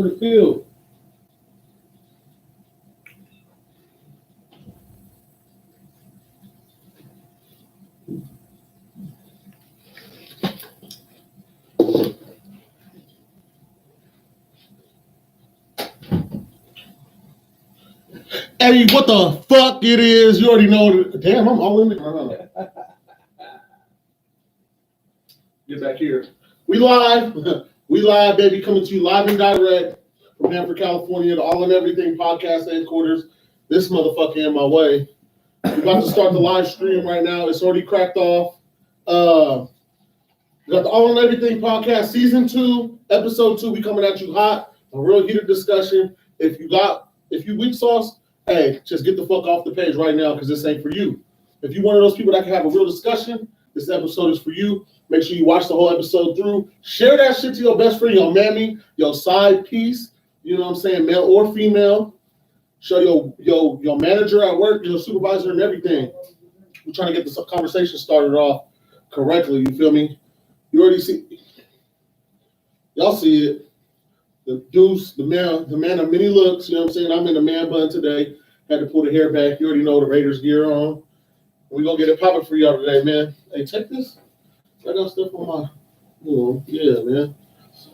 the field. Hey, what the fuck it is? You already know. Damn, I'm all in the. Get back here. We live. We live, baby, coming to you live and direct from Hanford, California, the All and Everything podcast headquarters. This motherfucker in my way. We're about to start the live stream right now. It's already cracked off. We got the All and Everything podcast, season 2, episode 2. We coming at you hot. A real heated discussion. If you weak sauce, hey, just get the fuck off the page right now because this ain't for you. If you're one of those people that can have a real discussion, this episode is for you. Make sure you watch the whole episode through. Share that shit to your best friend, your mammy, your side piece. You know what I'm saying, male or female. Show your manager at work, your supervisor, and everything. We're trying to get this conversation started off correctly. You feel me? You already see. Y'all see it. The deuce, the man of many looks. You know what I'm saying? I'm in a man bun today. Had to pull the hair back. You already know the Raiders gear on. We're going to get it popping for y'all today, man. Hey, check this. I got stuff on my, yeah, man.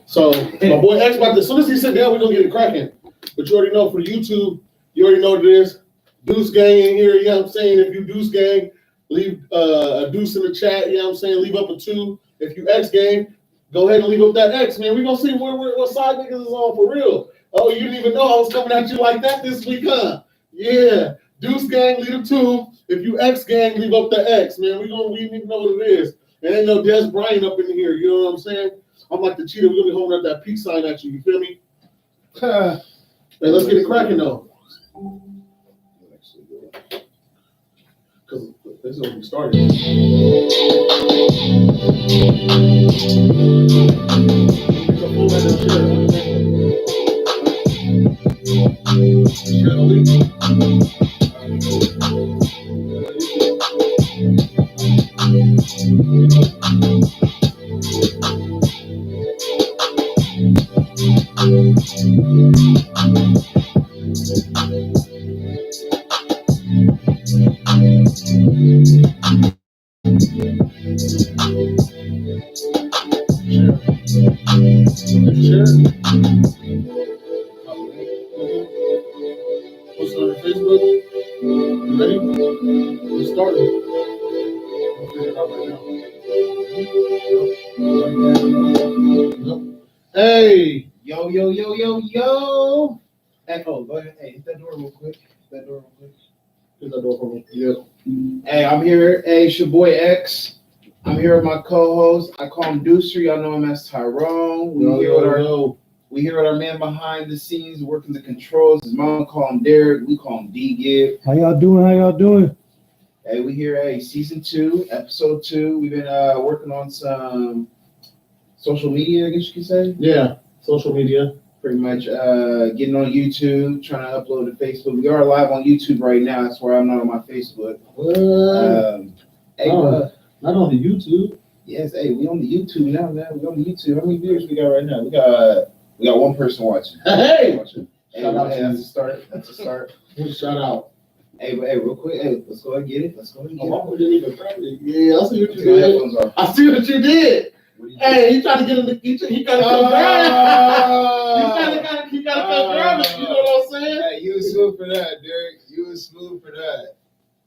So, my boy X about this. As soon as he sit down, we're going to get it cracking. But you already know for YouTube, you already know what it is. Deuce gang in here, you know what I'm saying? If you Deuce gang, leave a deuce in the chat, you know what I'm saying? Leave up a 2. If you X gang, go ahead and leave up that X, man. We're going to see what side niggas is on for real. Oh, you didn't even know I was coming at you like that this week, huh? Yeah. Deuce gang, leave a 2. If you X gang, leave up the X, man. We need to know what it is. There ain't no Des Bryant up in here, you know what I'm saying? I'm like the cheetah. We're going to be holding up that peace sign at you feel me? Hey, let's get it cracking, though. Because this is when we started. Hey, yo. Echo, go ahead. Hey, hit that door real quick. Hit that door for me. Yeah. Hey, I'm here. Hey, it's your boy X. I'm here with my co-host. I call him Deucer. Y'all know him as Tyrone. We here with our man behind the scenes working the controls. His mama call him Derek. We call him D-Gib. How y'all doing? Hey, we here. Hey, season 2, episode 2. We've been working on some social media, I guess you could say. Yeah, social media. Pretty much getting on YouTube, trying to upload to Facebook. We are live on YouTube right now. That's why I'm not on my Facebook. Not on the YouTube. Yes, hey, we on the YouTube now, man. We on the YouTube. How many viewers we got right now? We got one person watching. Hey! Shout out. That's a start. Shout out. Hey, real quick. Hey, let's go ahead and get it. I didn't even practice. Yeah, I see what you did. I see what you did. Hey, he trying to get in the kitchen. He gotta come down. He gotta come down. You know what I'm saying? Hey, you was smooth for that, Derek. You was smooth for that.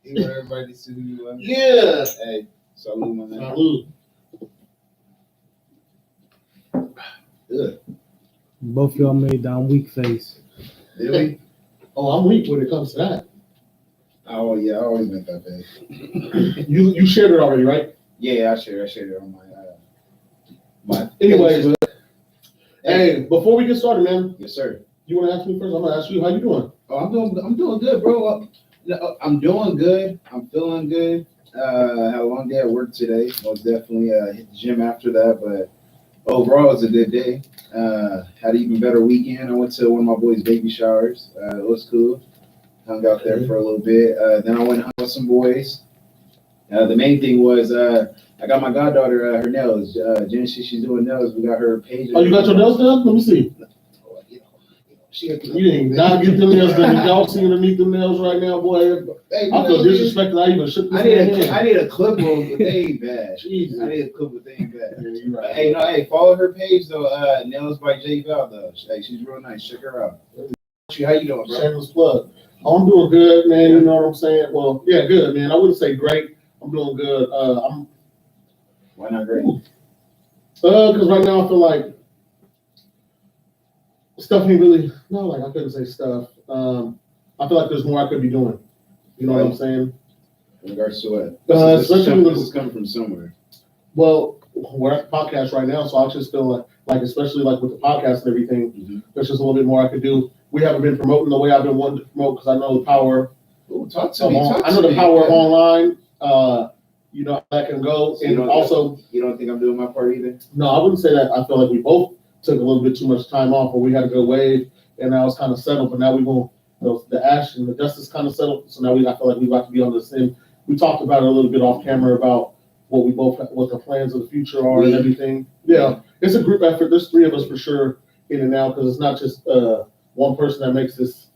You want everybody to see who you are. Yeah. Hey, salute, my man. Salute. Good. Both y'all made that weak face. Really? Oh, I'm weak when it comes to that. Oh yeah, I always make that face. You shared it already, right? Yeah, I shared it on my. Anyways, hey, before we get started, man. Yes, sir. You want to ask me first? I'm gonna ask you. How you doing? Oh, I'm doing good, bro. I'm doing good. I'm feeling good. Had a long day at work today. Most definitely hit the gym after that, but overall, it was a good day. Had an even better weekend. I went to one of my boys' baby showers. It was cool. Hung out there for a little bit. Then I went and hung with some boys. The main thing was I got my goddaughter her nails. Genesis, she's doing nails. We got her page. Oh, you got your nails done? Let me see. You ain't not get them nails done. Y'all see underneath them nails right now, boy. Hey, I feel disrespected. I even shook this man's hand. I need a clip of, but they ain't bad. Jesus. I need a clip, but they ain't bad. Yeah, you're right. Hey, follow her page though. Nails by J Val though. Hey, she's real nice. Check her out. How you doing, bro? Shameless plug. I'm doing good, man. You know what I'm saying? Well, yeah, good, man. I wouldn't say great. I'm doing good. Why not great? Because right now I feel like stuff ain't really. No, like I couldn't say stuff. I feel like there's more I could be doing. You know what I'm saying? In regards to what? This is coming from somewhere. Well, we're at the podcast right now, so I just feel like especially like with the podcast and everything, there's just a little bit more I could do. We haven't been promoting the way I've been wanting to promote because I know the power. Ooh, talk to me. I know the power of online. You know, I can go. So and you don't think I'm doing my part either? No, I wouldn't say that. I feel like we both took a little bit too much time off, or we had to go wave, and now it's kind of settled. But now we going the ash and the dust is kind of settled. So now I feel like we got to be on the same. We talked about it a little bit off camera about what the plans of the future are and everything. Yeah, it's a group effort. There's three of us for sure in and out because it's not just one person that makes this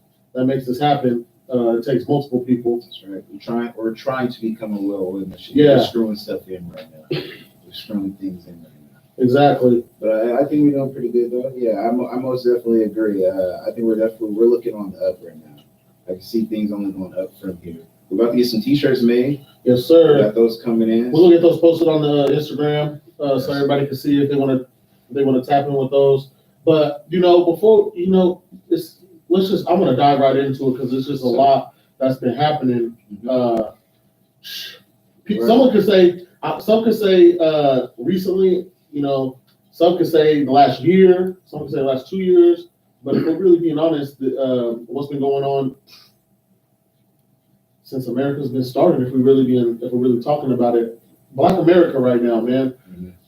happen. It takes multiple people. That's right. We're trying to become a well-oiled machine. Yeah. We're screwing stuff in right now. We're screwing things in right now. Exactly. But I think we're doing pretty good though. Yeah, I most definitely agree. I think we're looking on the up right now. I can see things only going up from here. We're about to get some T-shirts made. Yes, sir. We got those coming in. We'll get those posted on the Instagram so everybody can see if they want to tap in with those. But before I'm gonna dive right into it because it's just a lot that's been happening. Someone could say, some could say recently. Some could say the last year. Some could say the last 2 years. But if we're really being honest, what's been going on since America's been started? If we're really talking about it, Black America right now, man.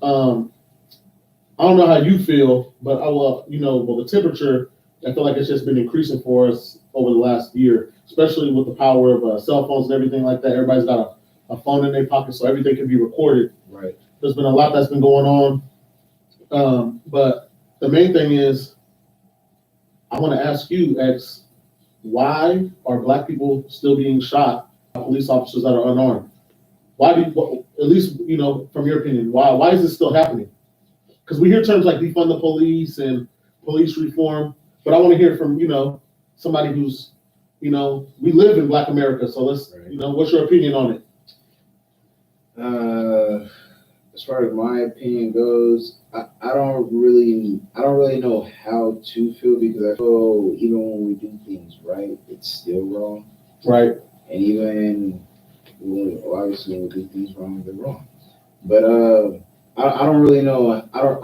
I don't know how you feel, but the temperature. I feel like it's just been increasing for us over the last year, especially with the power of cell phones and everything like that. Everybody's got a phone in their pocket, so everything can be recorded. Right. There's been a lot that's been going on, but the main thing is, I want to ask you, X, why are Black people still being shot by police officers that are unarmed? At least from your opinion, why is this still happening? Because we hear terms like defund the police and police reform. But I want to hear from, somebody who's, we live in Black America. So let's, what's your opinion on it? As far as my opinion goes, I don't really know how to feel because I feel even when we do things right, it's still wrong. Right. And even obviously when we do things wrong, they're wrong. But I don't really know. I don't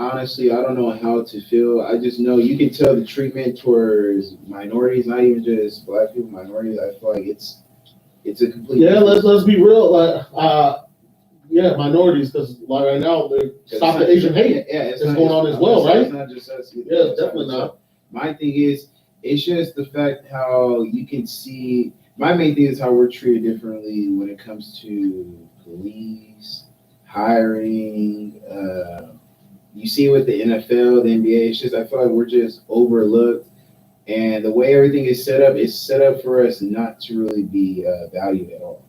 know how to feel. I just know you can tell the treatment towards minorities, not even just Black people, minorities. I feel like it's a complete. Yeah, let's be real. Minorities, because right now they stop the Asian hate. Yeah, it's going on as well, right? It's not just us. Yeah, definitely not. My thing is, it's just the fact how you can see. My main thing is how we're treated differently when it comes to police. Hiring, you see with the NFL, the NBA, it's just I feel like we're just overlooked, and the way everything is set up for us not to really be valued at all.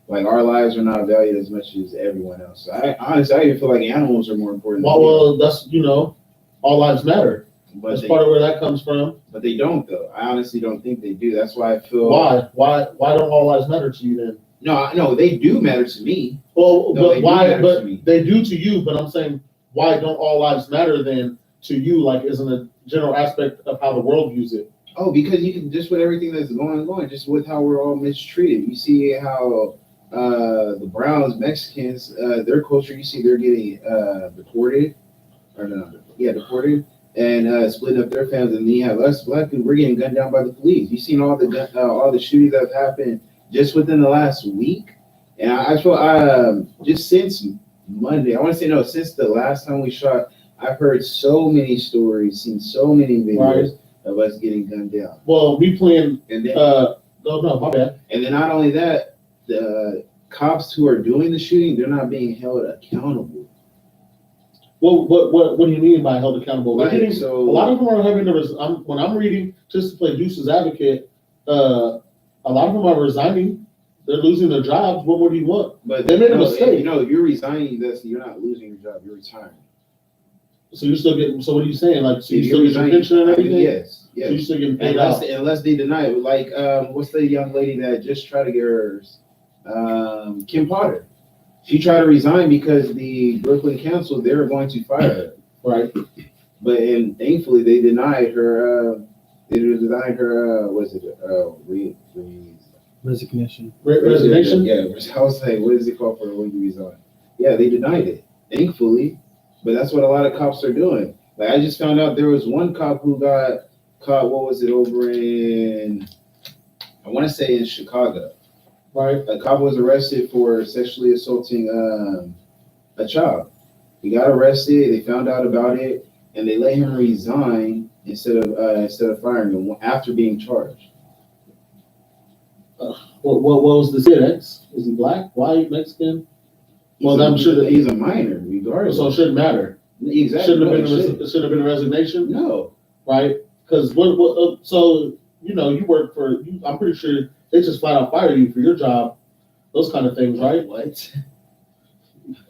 Like our lives are not valued as much as everyone else. So I even feel like animals are more important. Well, that's all lives matter. But that's part of where that comes from. But they don't though. I honestly don't think they do. That's why I feel. Why don't all lives matter to you then? No, they do matter to me. Well, but why? But they do to you. But I'm saying, why don't all lives matter then to you? Like, isn't a general aspect of how the world views it? Oh, because you can just with everything that's going on, just with how we're all mistreated. You see how the Browns, Mexicans, their culture. You see they're getting deported, deported, and splitting up their families. And then you have us Black people. We're getting gunned down by the police. You've seen all the shootings that have happened just within the last week. And I feel just since Monday, since the last time we shot, I've heard so many stories, seen so many videos of us getting gunned down. Well, we playing, and then, no, my bad. And then not only that, the cops who are doing the shooting, they're not being held accountable. What do you mean by held accountable? They're Like, getting, so a lot of them are having to. When I'm reading, just to play Deuce's advocate, a lot of them are resigning. They're losing their jobs. What more do you want? but They made a no, mistake. if you're resigning, you're not losing your job. You're retiring. So you're still getting. So what are you saying? Like, so you If still you're get your resigning, pension and everything? yes, So you're still getting paid unless out. unless they deny it. Like, what's the young lady that just tried to get hers? Kim Potter. She tried to resign because the Brooklyn Council, they were going to fire her. Right. And thankfully they denied her. Was it Resignation. Resignation. Yeah, I was like, what is it called for when you resign? Yeah, they denied it. Thankfully, but that's what a lot of cops are doing. Like, I just found out there was one cop who got caught. What was it over in? I want to say in Chicago. Right. A cop was arrested for sexually assaulting a child. He got arrested. They found out about it, and they let him resign instead of firing him after being charged. What was the kid? Ex? Is he black, white, Mexican? Well, I'm sure that he's a minor, regardless. So it shouldn't matter. Exactly. It should have been a resignation. No. Right? Because so you work for. I'm pretty sure they just flat out fire you for your job. Those kind of things, right? What?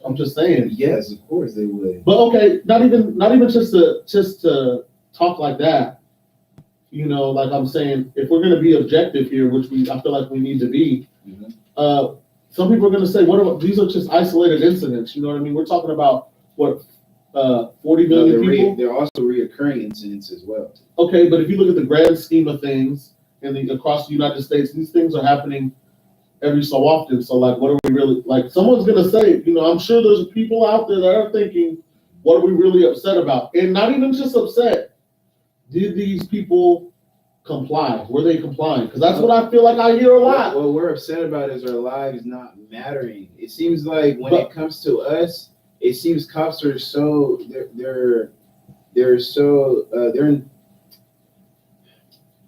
I'm just saying. Yes, of course they would. But okay, not even just to talk like that. Like I'm saying, if we're going to be objective here, which I feel like we need to be, some people are going to say, "What about these are just isolated incidents?" You know what I mean? We're talking about what 40 million people. They're also reoccurring incidents as well. Okay, but if you look at the grand scheme of things and across the United States, these things are happening every so often. So like, what are we really like? Someone's going to say, I'm sure there's people out there that are thinking, "What are we really upset about?" And not even just upset. Did these people comply? Were they complying? Because that's what I feel like I hear a lot. What we're upset about is our lives not mattering. It seems like when it comes to us, it seems cops are so they're in.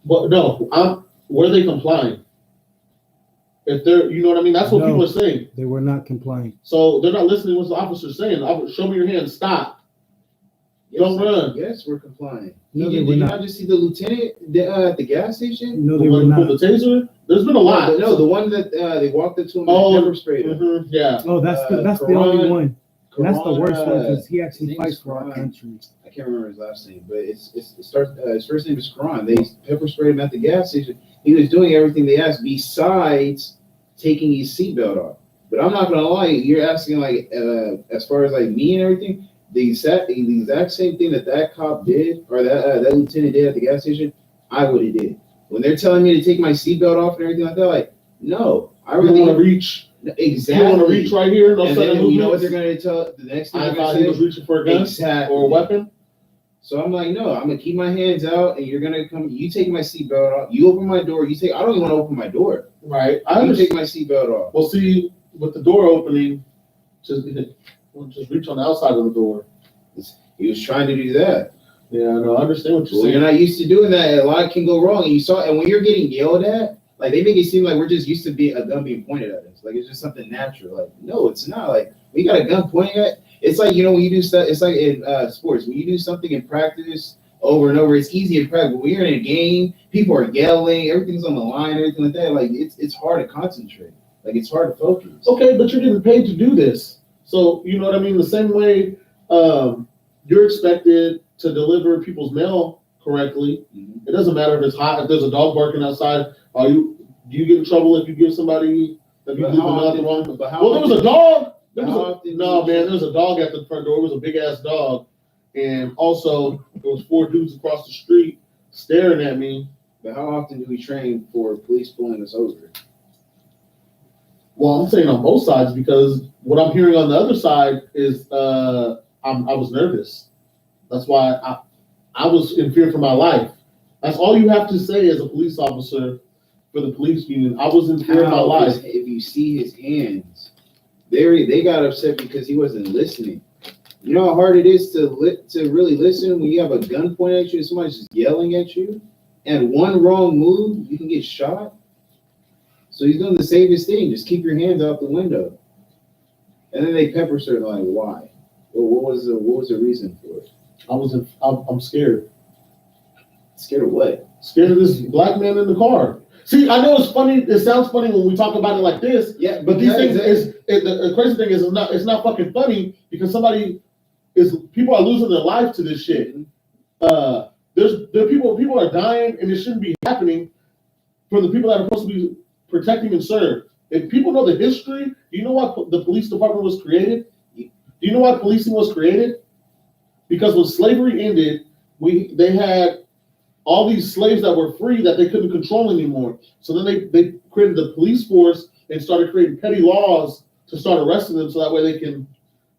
But no, were they complying? If they're, you know what I mean? That's what people are saying. They were not complying. So they're not listening to what the officer's saying. Show me your hand. Stop. Yes, don't run. Yes, we're complying. No, did you not just see the lieutenant at the gas station? No, they were not. The taser? There's been a lot. No, the one that they walked up to him and pepper sprayed him. Mm-hmm, yeah. Oh, that's the only one. And that's the worst one because he actually fights for our country. I can't remember his last name, but it starts. His first name is Karan. They pepper sprayed him at the gas station. He was doing everything they asked besides taking his seatbelt off. But I'm not gonna lie, you're asking like as far as like me and everything. The exact same thing that cop did or that lieutenant did at the gas station, I would have did. When they're telling me to take my seatbelt off and everything like that, like, no, I really want to reach. Exactly. You want to reach right here? No, and then, you know what they're going to tell the next thing? I thought he was reaching for a gun or a weapon. So I'm like, no, I'm gonna keep my hands out, and you're gonna come. You take my seatbelt off. You open my door. I don't even want to open my door. Right. You take my seatbelt off. Well, see, with the door opening, just reach on the outside of the door. He was trying to do that. Yeah, no, I understand what you're saying. You're not used to doing that. A lot can go wrong. And when you're getting yelled at, like they make it seem like we're just used to a gun being pointed at us. Like it's just something natural. Like no, it's not. Like we got a gun pointing at. It's like when you do stuff. It's like in sports when you do something in practice over and over. It's easy in practice. But when you're in a game, people are yelling. Everything's on the line. Everything like that. Like it's hard to concentrate. Like it's hard to focus. Okay, but you're getting paid to do this. So you know what I mean. The same way. You're expected to deliver people's mail correctly. Mm-hmm. It doesn't matter if it's hot. If there's a dog barking outside, do you get in trouble if you give somebody that you leave the mail at the wrong? Well, there was a dog. There was a dog at the front door. It was a big ass dog, and also there was 4 dudes across the street staring at me. But how often do we train for police pulling us over? Well, I'm saying on both sides because what I'm hearing on the other side is I was nervous. That's why I was in fear for my life. That's all you have to say as a police officer for the police union. I was in fear of my life. If you see his hands, they got upset because he wasn't listening. You know how hard it is to really listen when you have a gun pointed at you and somebody's just yelling at you, and one wrong move you can get shot. So he's doing the safest thing: just keep your hands out the window. And then they pepper sprayed like, why? What was the reason for it? I'm scared. Scared of what? Scared of this black man in the car. See, I know it's funny. It sounds funny when we talk about it like this. Yeah, But these things the crazy thing is it's not fucking funny because people are losing their life to this shit. People are dying and it shouldn't be happening for the people that are supposed to be protecting and serve. If people know the history, do you know why the police department was created? Do you know why policing was created? Because when slavery ended, they had all these slaves that were free that they couldn't control anymore. So then they created the police force and started creating petty laws to start arresting them so that way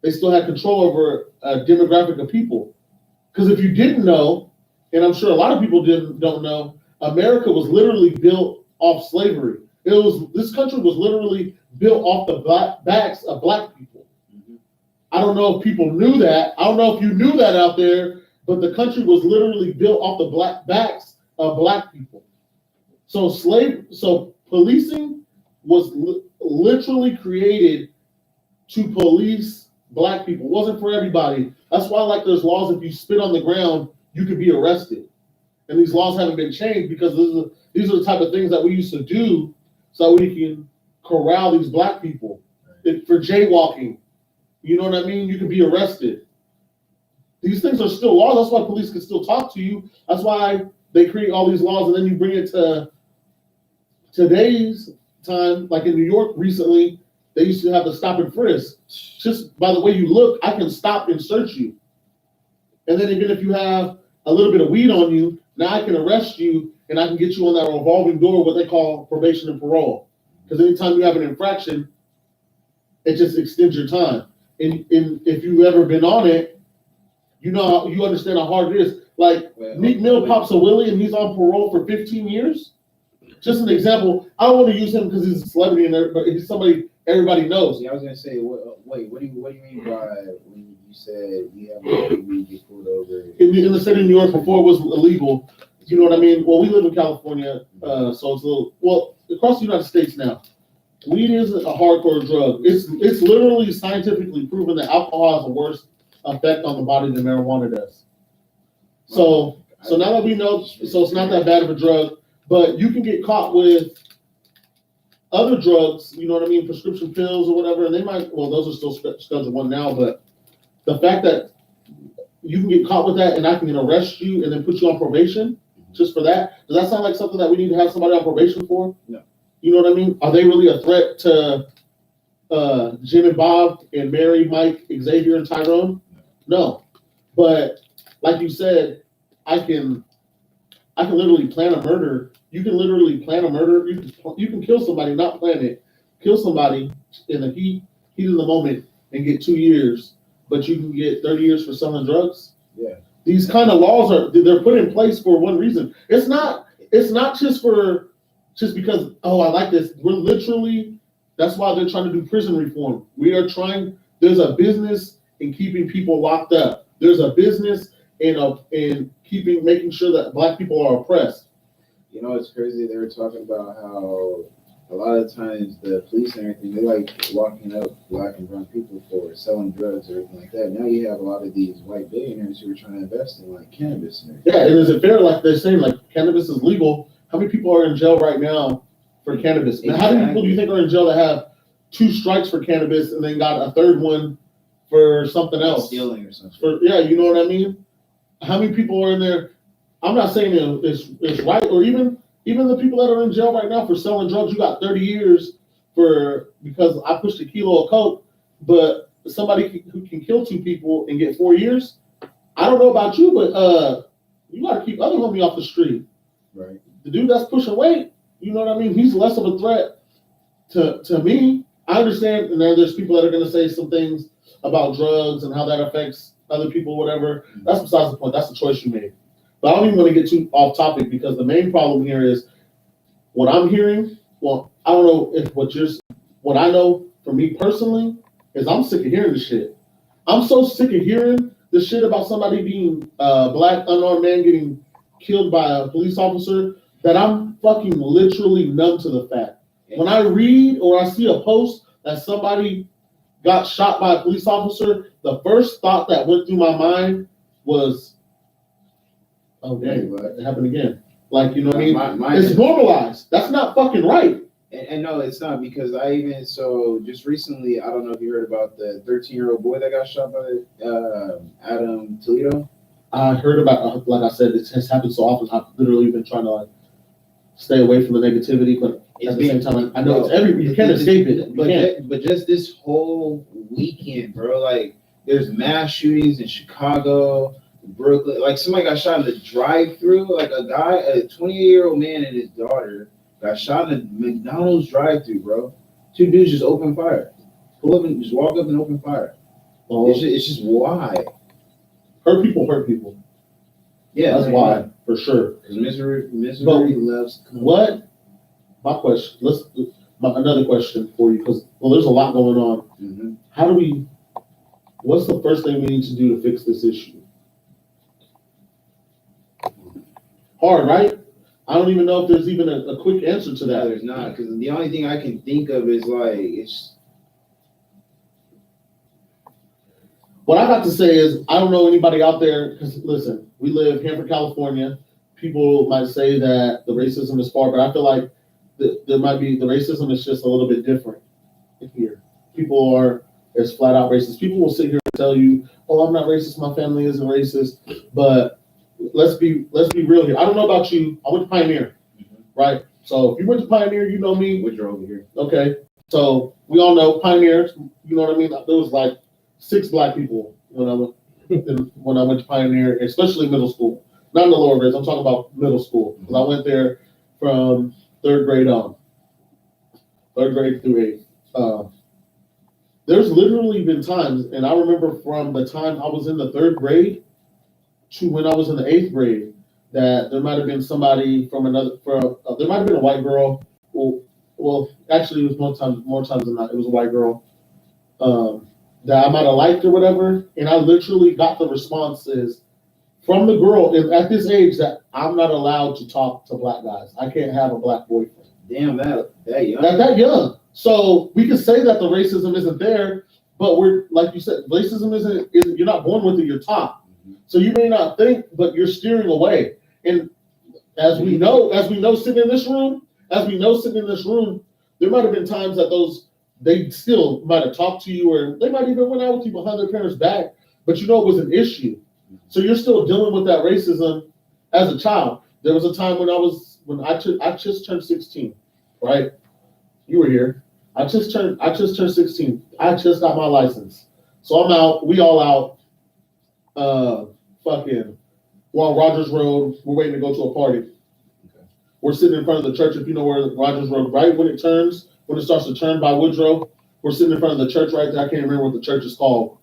they still had control over a demographic of people. Because if you didn't know, and I'm sure a lot of people don't know, America was literally built off slavery. This country was literally built off the backs of black people. I don't know if people knew that. I don't know if you knew that out there, but the country was literally built off the backs of black people. So policing was literally created to police black people. It wasn't for everybody. That's why, like, there's laws if you spit on the ground, you could be arrested. And these laws haven't been changed because these are the type of things that we used to do so we can corral these black people. For jaywalking, you know what I mean? You can be arrested. These things are still laws. That's why police can still talk to you. That's why they create all these laws and then you bring it to today's time. Like in New York recently, they used to have the stop and frisk. Just by the way you look, I can stop and search you. And then even if you have a little bit of weed on you, now I can arrest you and I can get you on that revolving door, what they call probation and parole. Because anytime you have an infraction, it just extends your time. And if you've ever been on it, you understand how hard it is. Like Meek Mill pops a willie and he's on parole for 15 years. Just an example. I don't want to use him because he's a celebrity but he's somebody everybody knows. Yeah, I was gonna say, wait, what do you mean by when you said you have weed get pulled over? In the state of New York before it was illegal. You know what I mean? Well, we live in California, so it's a little across the United States now. Weed isn't a hardcore drug. It's literally scientifically proven that alcohol has a worse effect on the body than marijuana does. So now that we know, so it's not that bad of a drug, but you can get caught with other drugs, you know what I mean, prescription pills or whatever, and those are still Schedule 1 now, but the fact that you can get caught with that and I can arrest you and then put you on probation just for that, does that sound like something that we need to have somebody on probation for? No. You know what I mean? Are they really a threat to Jim and Bob and Mary, Mike, Xavier, and Tyrone? No. But like you said, I can literally plan a murder. You can literally plan a murder. You can kill somebody, not plan it. Kill somebody in the heat of the moment and get 2 years, but you can get 30 years for selling drugs. Yeah. These kind of laws they're put in place for one reason. It's not just because, I like this. We're literally, that's why they're trying to do prison reform. There's a business in keeping people locked up. There's a business in making sure that black people are oppressed. You know, it's crazy. They were talking about how a lot of times the police and everything, they like locking up black and brown people for selling drugs or anything like that. Now you have a lot of these white billionaires who are trying to invest in like cannabis and everything. Yeah, and is it fair, like they're saying, like cannabis is legal? How many people are in jail right now for cannabis? Exactly. How many people do you think are in jail that have 2 strikes for cannabis and then got a third one for something else? Stealing or something. You know what I mean? How many people are in there? I'm not saying it's right, or even the people that are in jail right now for selling drugs, you got 30 years because I pushed a kilo of coke, but somebody who can kill 2 people and get 4 years. I don't know about you, but you got to keep other homie off the street. Right. The dude that's pushing weight, you know what I mean? He's less of a threat to me. I understand, and then there's people that are going to say some things about drugs and how that affects other people, whatever. That's besides the point. That's the choice you made. But I don't even want to get too off topic because the main problem here is what I'm hearing. Well, I don't know if what I know for me personally is I'm sick of hearing this shit. I'm so sick of hearing the shit about somebody being a black unarmed man getting killed by a police officer that I'm fucking literally numb to the fact. When I read or I see a post that somebody got shot by a police officer, the first thought that went through my mind was, oh, dang, it happened again. Like, you know what I mean? It's normalized. That's not fucking right. And no, it's not, because just recently, I don't know if you heard about the 13-year-old boy that got shot by Adam Toledo. I heard about, like I said, it has happened so often. I've literally been trying to like stay away from the negativity, but at the same time, I know it's everywhere. You can't escape it. But just this whole weekend, bro, like there's mass shootings in Chicago, Brooklyn. Like somebody got shot in the drive-through. Like a 28-year-old man and his daughter got shot in a McDonald's drive-through, bro. Two dudes just open fire. Pull up and just walk up and open fire. It's just why. Hurt people. Yeah, that's why, for sure. Because misery loves. What? My question. Another question for you, because there's a lot going on. Mm-hmm. What's the first thing we need to do to fix this issue? Hard, right? I don't even know if there's even a quick answer to that. No, there's not, because the only thing I can think of is what I got to say is, I don't know anybody out there, because listen, we live here in California. People might say that the racism is far, but I feel like the racism is just a little bit different here. People are as flat out racist. People will sit here and tell you, oh, I'm not racist, my family isn't racist, but let's be real here. I don't know about you. I went to Pioneer, right? So if you went to Pioneer, you know me. Which are over here. Okay. So we all know Pioneer, you know what I mean? There was like 6 black people when I went to Pioneer, especially middle school. Not in the lower grades, I'm talking about middle school. Because I went there from 3rd grade on. 3rd grade through 8th. There's literally been times, and I remember from the time I was in the 3rd grade to when I was in the 8th grade, that there might have been somebody from there might have been a white girl. Well, actually, it was more times than not. It was a white girl that I might have liked or whatever, and I literally got the responses from the girl at this age that I'm not allowed to talk to black guys. I can't have a black boyfriend. Damn, that young. That young. So we can say that the racism isn't there, but we're, like you said, racism isn't you're not born with it, you're taught. So you may not think, but you're steering away. And as we know sitting in this room, there might have been times that they still might have talked to you, or they might even went out with you behind their parents' back, but it was an issue. So you're still dealing with that racism as a child. There was a time when I just turned 16, right? You were here. I just turned 16. I just got my license. So I'm out, we all out, we're on Rogers Road, we're waiting to go to a party. Okay. We're sitting in front of the church, if you know where Rogers Road, right when it starts to turn by Woodrow, we're sitting in front of the church right there. I can't remember what the church is called.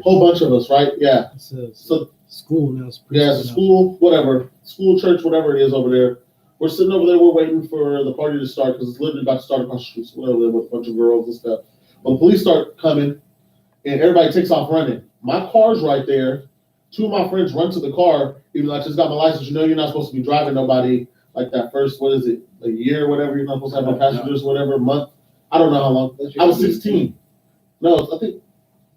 Whole bunch of us, right? Yeah. So school now. Yeah, it's a school, whatever. School, church, whatever it is over there. We're sitting over there, we're waiting for the party to start, because it's literally about to start across the street, whatever, with a bunch of girls and stuff. But the police start coming, and everybody takes off running. My car's right there. 2 of my friends run to the car, even though I just got my license. You know you're not supposed to be driving nobody like that first, what is it, a year or whatever. You're not supposed to have no passengers, whatever, month. I don't know how long. I was 16. No, I think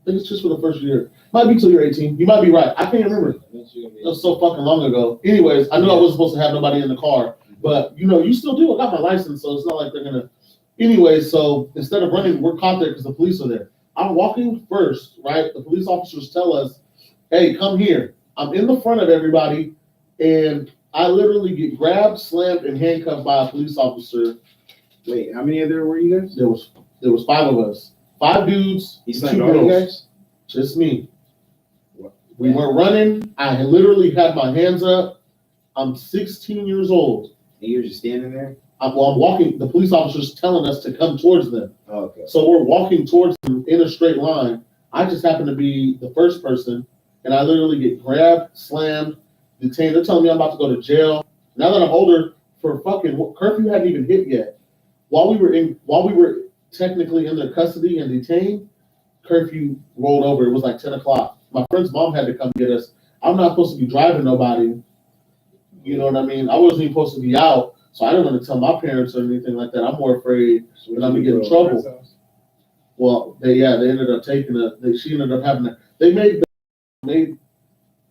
it's just for the first year. Might be till you're 18. You might be right. I can't remember. That was so fucking long ago. Anyways, I knew I wasn't supposed to have nobody in the car. But, you still do. I got my license, so it's not like they're going to. Anyway, so instead of running, we're caught there because the police are there. I'm walking first, right? The police officers tell us, hey, come here. I'm in the front of everybody, and I literally get grabbed, slammed, and handcuffed by a police officer. Wait, how many of there were you guys? There was 5 of us. 5 dudes, He 2 slammed all you girls. guys? Just me. We weren't running. I literally had my hands up. I'm 16 years old. And you're just standing there? I'm walking. The police officer's telling us to come towards them. Oh, okay. So we're walking towards them in a straight line. I just happen to be the first person, and I literally get grabbed, slammed, detained. They're telling me I'm about to go to jail. Now that I'm older, for fucking curfew hadn't even hit yet. While we were technically in their custody and detained, curfew rolled over. It was like 10 o'clock. My friend's mom had to come get us. I'm not supposed to be driving nobody. You know what I mean? I wasn't even supposed to be out, so I didn't want to tell my parents or anything like that. I'm more afraid that I'm gonna get in trouble. Well, they ended up taking she ended up having they made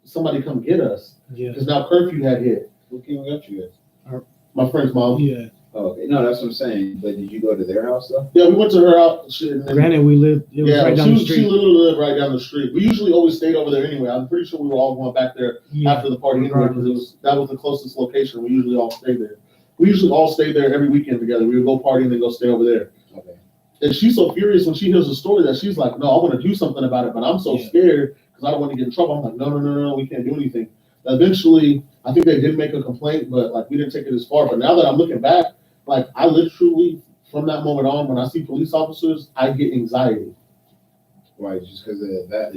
somebody come get us Yeah. because now curfew had hit. Who came and got you guys? My friend's mom. Yeah. Oh, okay. No, that's what I'm saying. But did you go to their house though? Yeah, we went to her house. And then, Granted, we lived. It was right down the she street. literally lived right down the street. We usually always stayed over there anyway. I'm pretty sure we were all going back there after the party anyway because that was the closest location. We usually all stayed there. We usually all stayed there every weekend together. We would go party and then go stay over there. Okay. And she's so furious when she hears the story that she's like, no, I want to do something about it, but I'm so scared because I don't want to get in trouble. I'm like, no, we can't do anything. Eventually, I think they did make a complaint, but like we didn't take it as far. But now that I'm looking back, like I literally, from that moment on, when I see police officers, I get anxiety. Why? Just because of that?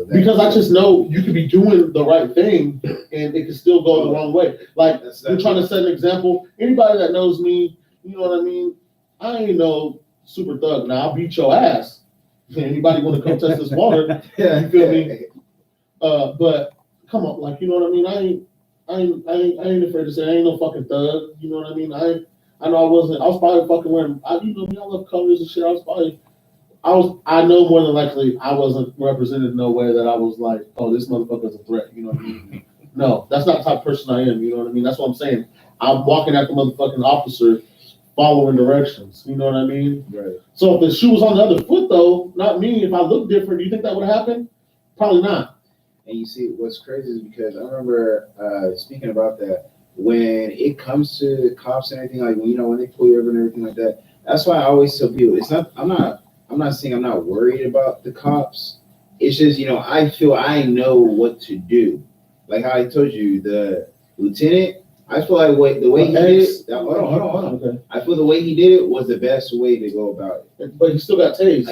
Because I just know you could be doing the right thing and it could still go the wrong way. Like you're trying to set an example. Anybody that knows me, you know what I mean? I ain't no super thug. Now I'll beat your ass. Anybody want to come test this water? You feel me? But come on, like you know what I mean? I ain't afraid to say I ain't no fucking thug. You know what I mean? I know I was probably fucking wearing. You know me, I love colors and shit. I know more than likely I wasn't represented in no way that I was like, oh, this motherfucker's a threat. You know what I mean? No, that's not the type of person I am. You know what I mean? That's what I'm saying. I'm walking at the motherfucking officer, following directions. You know what I mean? Right. So if the shoe was on the other foot, though, not me. If I looked different, do you think that would happen? Probably not. And you see, what's crazy is because I remember speaking about that when it comes to cops and everything, like when they pull you over and everything like that. That's why I always tell people it's not. I'm not saying I'm not worried about the cops. It's just I feel I know what to do. Like how I told you, the lieutenant. I feel like the way he did it. Hold on. Okay. I feel the way he did it was the best way to go about it. But he still got tased.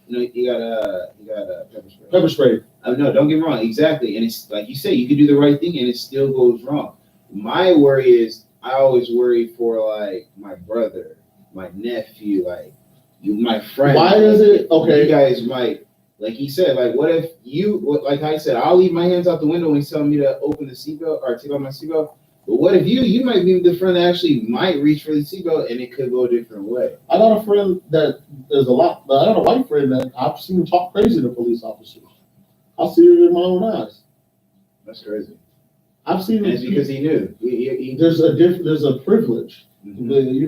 No, he got pepper spray. Pepper spray. No, don't get me wrong. Exactly, and it's like you say, you can do the right thing, and it still goes wrong. My worry is, I always worry for like my brother, my nephew, like my friend. Why is it okay? You guys might, like he said, like what if like I said, I'll leave my hands out the window when he's telling me to open the seatbelt or take off my seatbelt. But what if you might be the friend that actually might reach for the seatbelt and it could go a different way? I got a friend that there's a lot. I got a white friend that I've seen talk crazy to police officers. I'll see it in my own eyes. That's crazy. I've seen it because he knew. There's a privilege. Mm-hmm.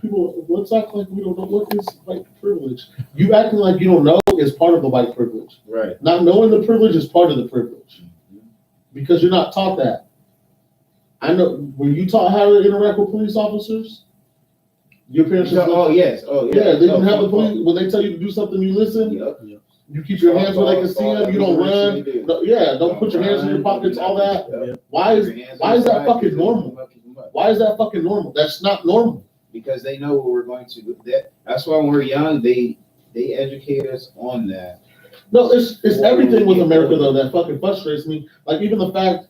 People. Let's act like we don't know what is white privilege. You acting like you don't know is part of the white privilege. Right. Not knowing the privilege is part of the privilege. Mm-hmm. Because you're not taught that. I know. Were you taught how to interact with police officers? Your parents. Yes. Yeah, they didn't have the police. When they tell you to do something, you listen. Yep. You keep your hands where they can see them. You don't run. Don't put your hands in your pockets. All that. Yep. Why is that fucking normal? Why is that fucking normal? That's not normal. Because they know what we're going to do. That's why when we're young, they educate us on that. No, it's everything with America though that fucking frustrates me. Like even the fact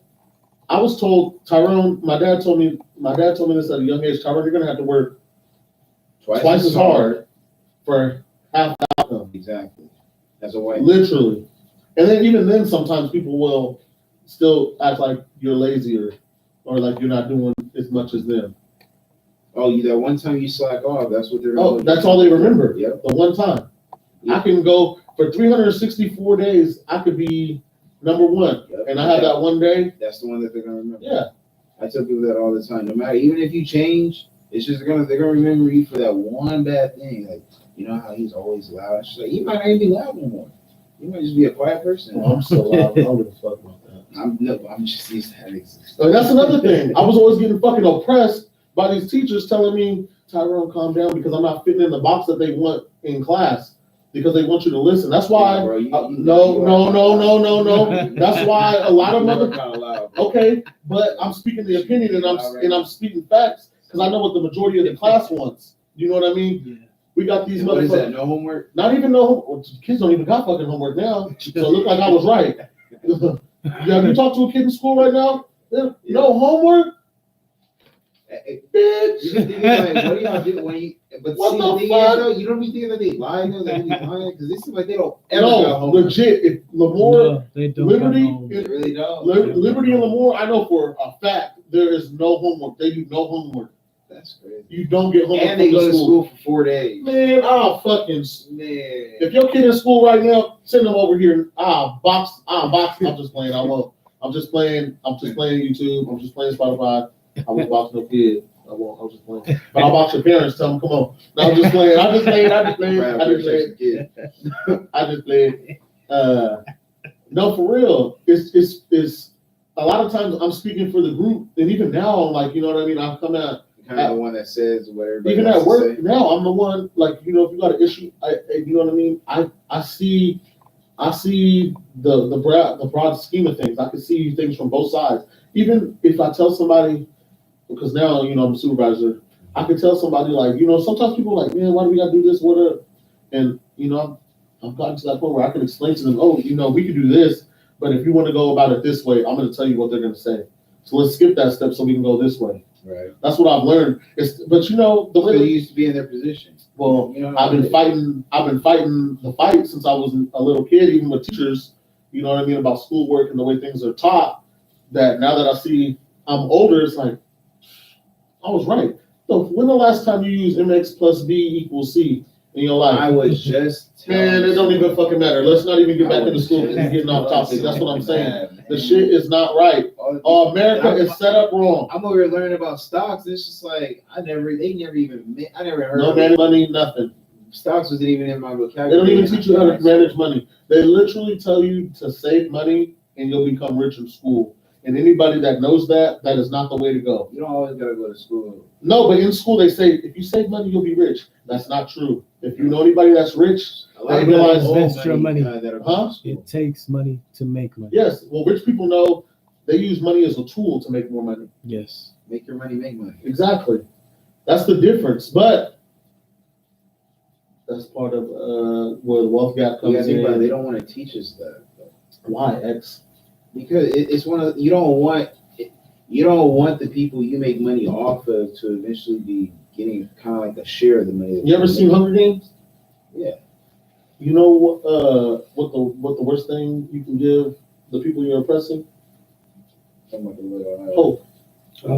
I was told, Tyrone, my dad told me this at a young age. Tyrone, you're gonna have to work twice as hard for half the outcome. Exactly. As a white. Literally. And then even then sometimes people will still act like you're lazier or like you're not doing as much as them. Oh, that one time you slack off, that's what they're that's all they remember. Yep. The one time. Yep. I can go for 364 days, I could be number one. Yep. And I have that one day. That's the one that they're gonna remember. Yeah. I tell people that all the time. No matter, even if you change, it's just they're gonna remember you for that one bad thing. Like, you know how he's always loud. She's like, he might not even be loud no more. You might just be a quiet person. Oh, I'm so loud. I don't give a fuck about that. I'm just used to having. That's another thing. I was always getting fucking oppressed by these teachers telling me, Tyrone, calm down because I'm not fitting in the box that they want in class because they want you to listen. That's why. No. That's why a lot of okay, but I'm speaking the opinion and I'm speaking facts because I know what the majority of the class wants. You know what I mean? Yeah. We got these motherfuckers. What is that? No homework? Not even no homework. Kids don't even got fucking homework now. So it looked like I was right. Have you talked to a kid in school right now? No homework? Bitch. Like, what do y'all do when you? But what see, the thing fuck? Is, though, you don't be thinking that they lying though. They be lying because they seem like they don't. No, legit. If Lemoore, they don't Liberty, they really don't. Liberty and Lemoore, I know for a fact there is no homework. They do no homework. That's crazy. You don't get homework And they from go the to school for 4 days. Man, I'll fucking. Man. If your kid in school right now, send them over here. I'll box. I'm just playing. I won't. I'm just playing YouTube. I'm just playing Spotify. I won't box no kid. I won't. I'm just playing. But I'll box your parents. Tell them, come on. No, I'm just playing. I just played. No, for real. It's a lot of times I'm speaking for the group, and even now, I'm like, you know what I mean? I'm coming out. Kind of the one that says what everybody Even wants at work to say. now, I'm the one, like, you know, if you got an issue, you know what I mean? I see the broad scheme of things. I can see things from both sides. Even if I tell somebody, because now, you know, I'm a supervisor, I can tell somebody, like, you know, sometimes people are like, man, why do we gotta do this? And, you know, I've gotten to that point where I can explain to them, oh, you know, we can do this, but if you want to go about it this way, I'm going to tell you what they're going to say. So let's skip that step so we can go this way. Right. That's what I've learned. But you know, the way they used to be in their position. Well, you know, I've been fighting the fight since I was a little kid, even with teachers, you know what I mean, about schoolwork and the way things are taught, that now that I see I'm older, it's like, I was right. So when the last time you used MX plus B equals C in your life? I was just Man, it don't even fucking matter. Let's not even get back into school because we're getting off topic. That's what I'm saying. The shit is not right. America is set up wrong. I'm over here learning about stocks. It's just like I never heard. No manage money, nothing. Stocks wasn't even in my vocabulary. They don't even teach you how to manage money. They literally tell you to save money and you'll become rich in school. And anybody that knows that is not the way to go. You don't always gotta go to school. No, but in school they say if you save money, you'll be rich. That's not true. If you know anybody that's rich, they realize extra money. Huh? It takes money to make money. Yes. Well, rich people know they use money as a tool to make more money. Yes. Make your money make money. Exactly. That's the difference. But that's part of where the wealth gap comes in. They don't want to teach us that. Why, X? Because it's one of you don't want the people you make money off of to eventually be getting kind of like a share of the money. You ever seen Hunger Games? Yeah. You know what the worst thing you can give the people you're oppressing? Hope. Give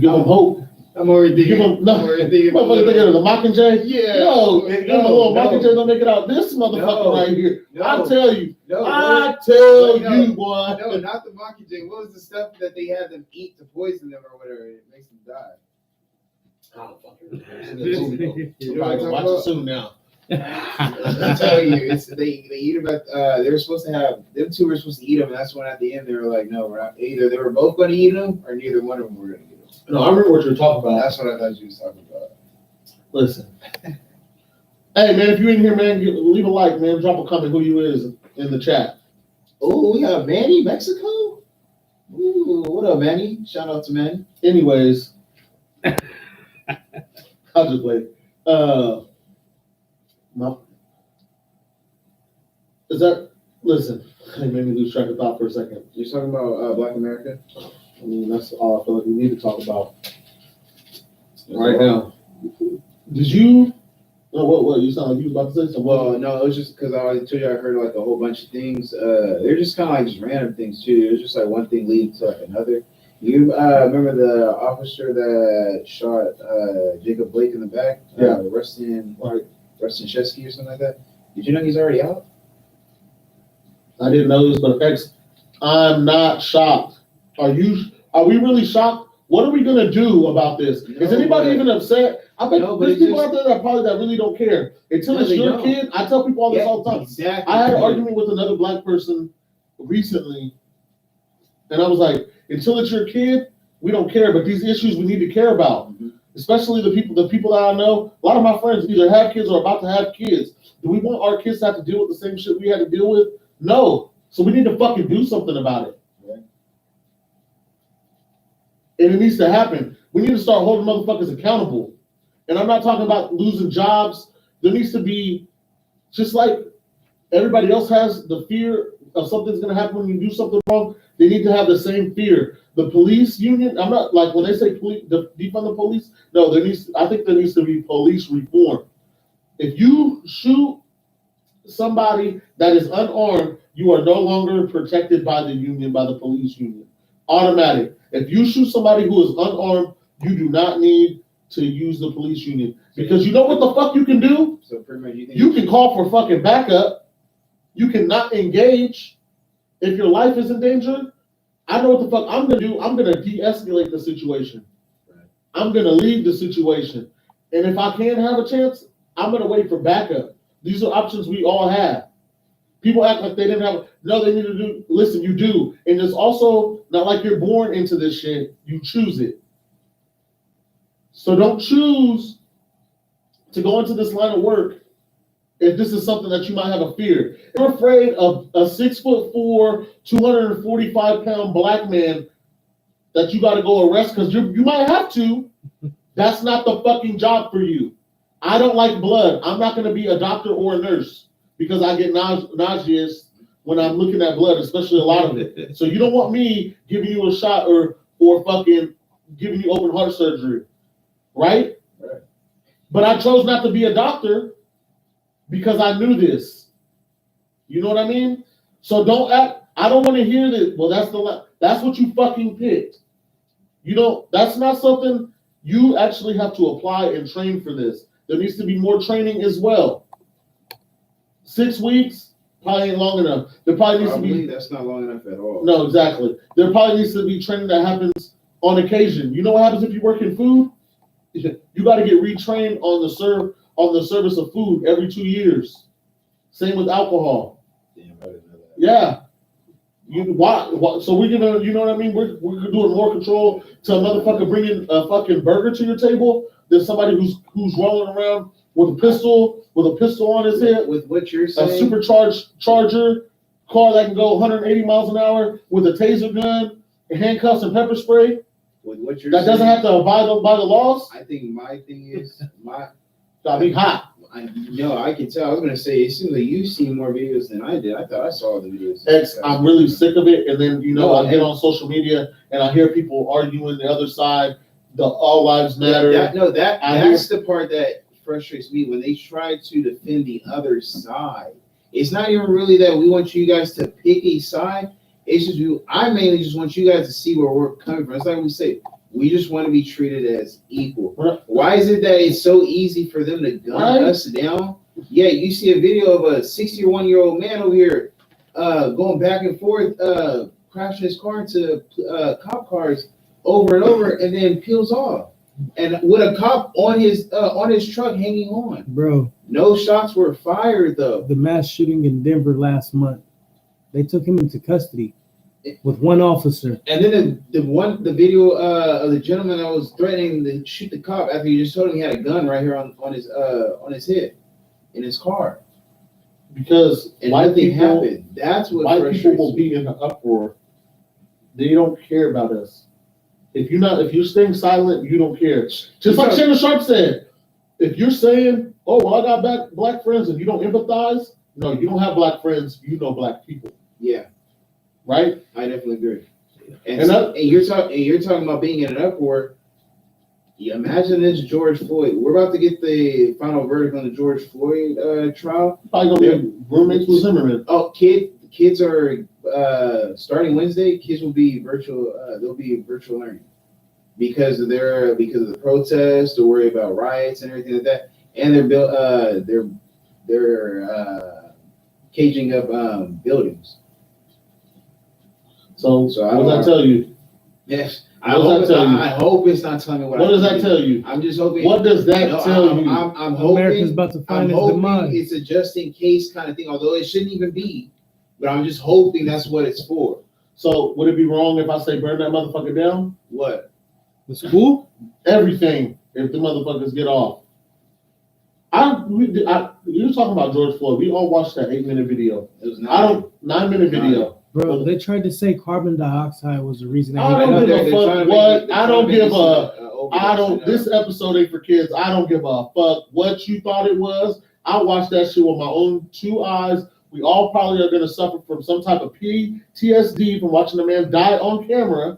them hope. I'm already thinking. Give them the Mockingjay. Yeah. No, give them a little Mockingjay. Don't make it out. This motherfucker right here. I tell you. I tell you, boy. No, not the Mockingjay. What was the stuff that they had them eat to poison them or whatever? It makes them die. I don't fucking remember. You're probably gonna watch it soon now. I tell you, they eat them at. They were supposed to have them two were supposed to eat them, and that's when at the end they were like, no, we're not. Either they were both going to eat them, or neither one of them were going to eat them. No, I remember what you were talking about. That's what I thought you was talking about. Listen, hey man, if you in here, man, leave a like, man. Drop a comment who you is in the chat. Oh, we got Manny, Mexico. Ooh, what up, Manny? Shout out to Manny. Anyways, I'll just play. No. Is that? Listen, it made me lose track of thought for a second. You're talking about Black America? I mean, that's all I feel like we need to talk about right now. Did you? No, what? You sound like you was about to say something. Well, no, it was just because I already told you I heard like a whole bunch of things. They're just kind of like just random things too. It was just like one thing leading to like another. You remember the officer that shot Jacob Blake in the back? Yeah. Rustin Chesky or something like that. Did you know he's already out? I didn't know this, but X, I'm not shocked. Are we really shocked? What are we gonna do about this? Is anybody even upset? I bet there's people out there that really don't care. Until it's your kid, I tell people all this all the time. Exactly. I had an argument with another black person recently, and I was like, until it's your kid, we don't care. But these issues we need to care about. Mm-hmm. Especially the people that I know. A lot of my friends either have kids or about to have kids. Do we want our kids to have to deal with the same shit we had to deal with? No. So we need to fucking do something about it. And it needs to happen. We need to start holding motherfuckers accountable. And I'm not talking about losing jobs. There needs to be, just like everybody else has the fear of something's going to happen when you do something wrong, they need to have the same fear. The police union, I'm not like when they say defund the police, no, I think there needs to be police reform. If you shoot somebody that is unarmed, you are no longer protected by the union, by the police union. Automatic. If you shoot somebody who is unarmed, You do not need to use the police union because you know what the fuck you can do? So pretty much You can call for fucking backup. You cannot engage if your life is in danger. I know what the fuck I'm gonna do. I'm gonna de-escalate the situation. Right. I'm gonna leave the situation. And if I can have a chance, I'm gonna wait for backup. These are options we all have. People act like they didn't have. No, they need to do. Listen, you do, and it's also not like you're born into this shit. You choose it. So don't choose to go into this line of work if this is something that you might have a fear. If you're afraid of a 6'4", 245-pound black man that you got to go arrest because you might have to. That's not the fucking job for you. I don't like blood. I'm not going to be a doctor or a nurse because I get nauseous when I'm looking at blood, especially a lot of it. So you don't want me giving you a shot or fucking giving you open heart surgery, right? Right. But I chose not to be a doctor because I knew this. You know what I mean? So don't act. I don't want to hear this. Well, that's what you fucking picked. You know, that's not something you actually have to apply and train for this. There needs to be more training as well. 6 weeks probably ain't long enough. There probably needs to be. That's not long enough at all. No, exactly. There probably needs to be training that happens on occasion. You know what happens if you work in food? You got to get retrained on the service of food every 2 years. Same with alcohol. Damn, I didn't know that. Yeah. So we're gonna, you know what I mean? We're doing more control to a motherfucker bringing a fucking burger to your table than somebody who's rolling around with a pistol on his head, With what you're a saying, supercharged Charger car that can go 180 miles an hour with a taser gun, and handcuffs and pepper spray. with what you're That doesn't have to abide by the laws. I think my thing is Gotta be hot. I can tell. I was gonna say it seems like you've seen more videos than I did. I thought I saw the videos. I'm really sick of it. And then I get on social media and I hear people arguing the other side. The all lives matter. That's the part that frustrates me when they try to defend the other side. It's not even really that we want you guys to pick a side. It's just I mainly just want you guys to see where we're coming from. It's like we say, we just want to be treated as equal. Why is it that it's so easy for them to gun us down? Yeah, you see a video of a 61-year-old man over here going back and forth, crashing his car into cop cars over and over, and then peels off. And with a cop on his truck hanging on. Bro. No shots were fired though. The mass shooting in Denver last month, they took him into custody with one officer. And then the video of the gentleman that was threatening to shoot the cop after you just told him he had a gun right here on his head in his car. Because nothing happened. That's what white people will be in an uproar. They don't care about us. If you're staying silent, you don't care. Just like Shannon Sharp said, if you're saying, "Oh, well, I got black friends," and you don't empathize, no, you don't have black friends. You know black people. Yeah. Right? I definitely agree. And you're talking about being in an uproar. Yeah, imagine this George Floyd. We're about to get the final verdict on the George Floyd trial. Probably gonna be roommates with Zimmerman. Oh, kids are starting Wednesday. Kids will be virtual. They'll be virtual learning because of the protests. They're worried about riots and everything like that. And they're caging up buildings. So what does that tell you? Yes. I hope it's not telling me what does that tell you? I'm just hoping. What does that tell you? I'm hoping America's about to find its demise. It's a just in case kind of thing, although it shouldn't even be. But I'm just hoping that's what it's for. So would it be wrong if I say burn that motherfucker down? What? The school? Everything. If the motherfuckers get off. You're talking about George Floyd. We all watched that 8-minute video. It was 9-minute video. Bro, they tried to say carbon dioxide was the reason. I don't give a fuck what. I don't give a. This episode ain't for kids. I don't give a fuck what you thought it was. I watched that shit with my own 2 eyes. We all probably are going to suffer from some type of PTSD from watching a man die on camera.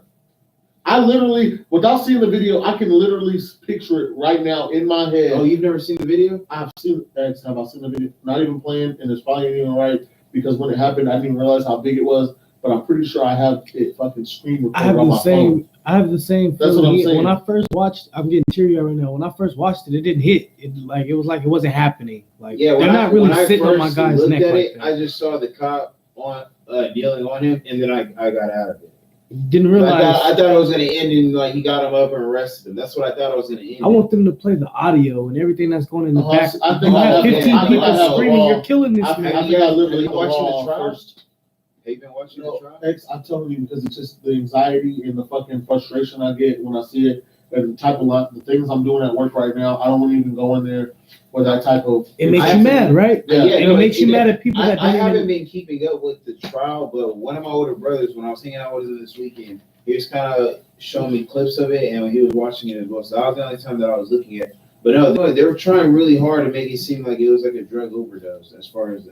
I literally, without seeing the video, I can literally picture it right now in my head. Oh, you've never seen the video? Have I seen the video? Not even playing, and it's probably ain't even right. Because when it happened, I didn't even realize how big it was, but I'm pretty sure I have it fucking screen recorded on my phone. I have the same That's what I'm feeling. saying. When I first watched, I'm getting teary right now. When I first watched it, it didn't hit. It was like it wasn't happening. Like Yeah, they're not really sitting on my first guy's looked neck at like it, that. I just saw the cop on kneeling on him, and then I got out of it. Didn't realize. I thought it was gonna end in like he got him up and arrested him. That's what I thought it was gonna end. I want them to play the audio and everything that's going in the back. I think You I have have 15 I think I people have screaming, all- "You're killing this I think man!" I literally Are you watching the all trial? first. Have you been watching No, the trial? I'm telling you because it's just the anxiety and the fucking frustration I get when I see it, and the type of the things I'm doing at work right now. I don't want to even go in there with that type of. It makes I you have mad, right? Yeah. And it makes you mad at people that I don't haven't even. been keeping up with the trial, but one of my older brothers, when I was hanging out with him this weekend, he was kind of showing me clips of it, and he was watching it as well. So that was the only time that I was looking at. But no, they were trying really hard to make it seem like it was like a drug overdose as far as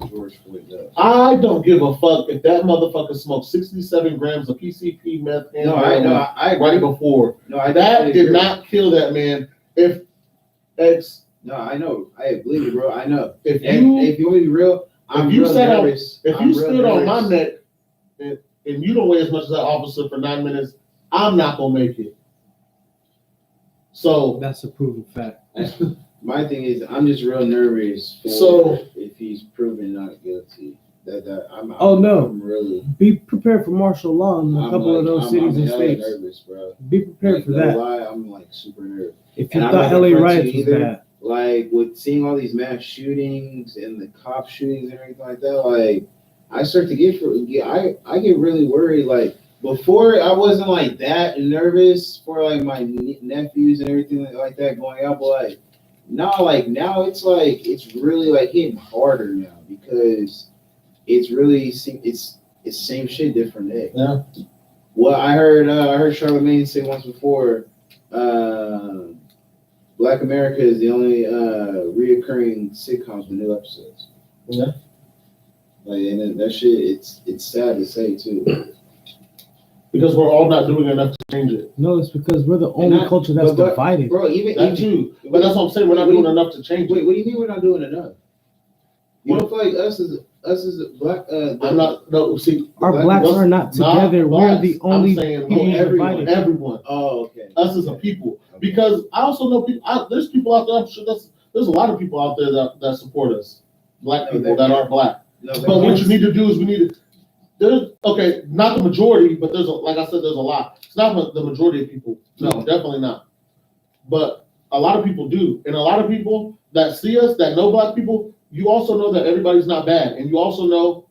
George Floyd goes. I don't give a fuck if that motherfucker smoked 67 grams of PCP meth and I agree. right before. No, I That definitely did agree. not kill that man. If X, No, I know. I believe you, bro. I know. if And you if you want to be real, I'm you real sat on- nervous. if I'm you real stood on my nervous. neck and you don't weigh as much as that officer for 9 minutes, I'm not gonna make it. So That's a proven fact. My thing is, I'm just real nervous for So- if he's proven not guilty. Oh, no. I'm really. Be prepared for martial law in a I'm couple of those I'm cities and hella states. nervous, bro. Be prepared for No that. lie, I'm like super nervous. If you And I'm thought not LA gonna front riots you was either. bad, Like with seeing all these mass shootings and the cop shootings and everything like that, like I start to I get really worried. Like before, I wasn't like that nervous for like my nephews and everything like that going out, but now it's really like hitting harder now because it's really it's same shit, different day. Yeah. Well, I heard Charlamagne say once before, Black America is the only reoccurring sitcoms with new episodes. Yeah. Like, and that shit, it's sad to say too. because we're all not doing enough to change it. no, it's because we're the only not- culture that's but- divided. Bro, even That too. But that's what I'm saying. We're not Wait, doing enough to change wait, it. what do you mean we're not doing enough? You don't feel like us as black? I'm not. No. See, Our Black blacks was are not not together. We're blacks. the I'm only saying people everyone. divided. Everyone. Oh, okay. Us as a people. Because I also know people. There's people out there. I'm sure there's a lot of people out there that support us. Black No, people that aren't black. No, But what you need to do is we need to. There's okay, not the majority, but like I said, there's a lot. It's not the majority of people. No, definitely not. But a lot of people do, and a lot of people that see us that know black people. You also know that everybody's not bad, and you also know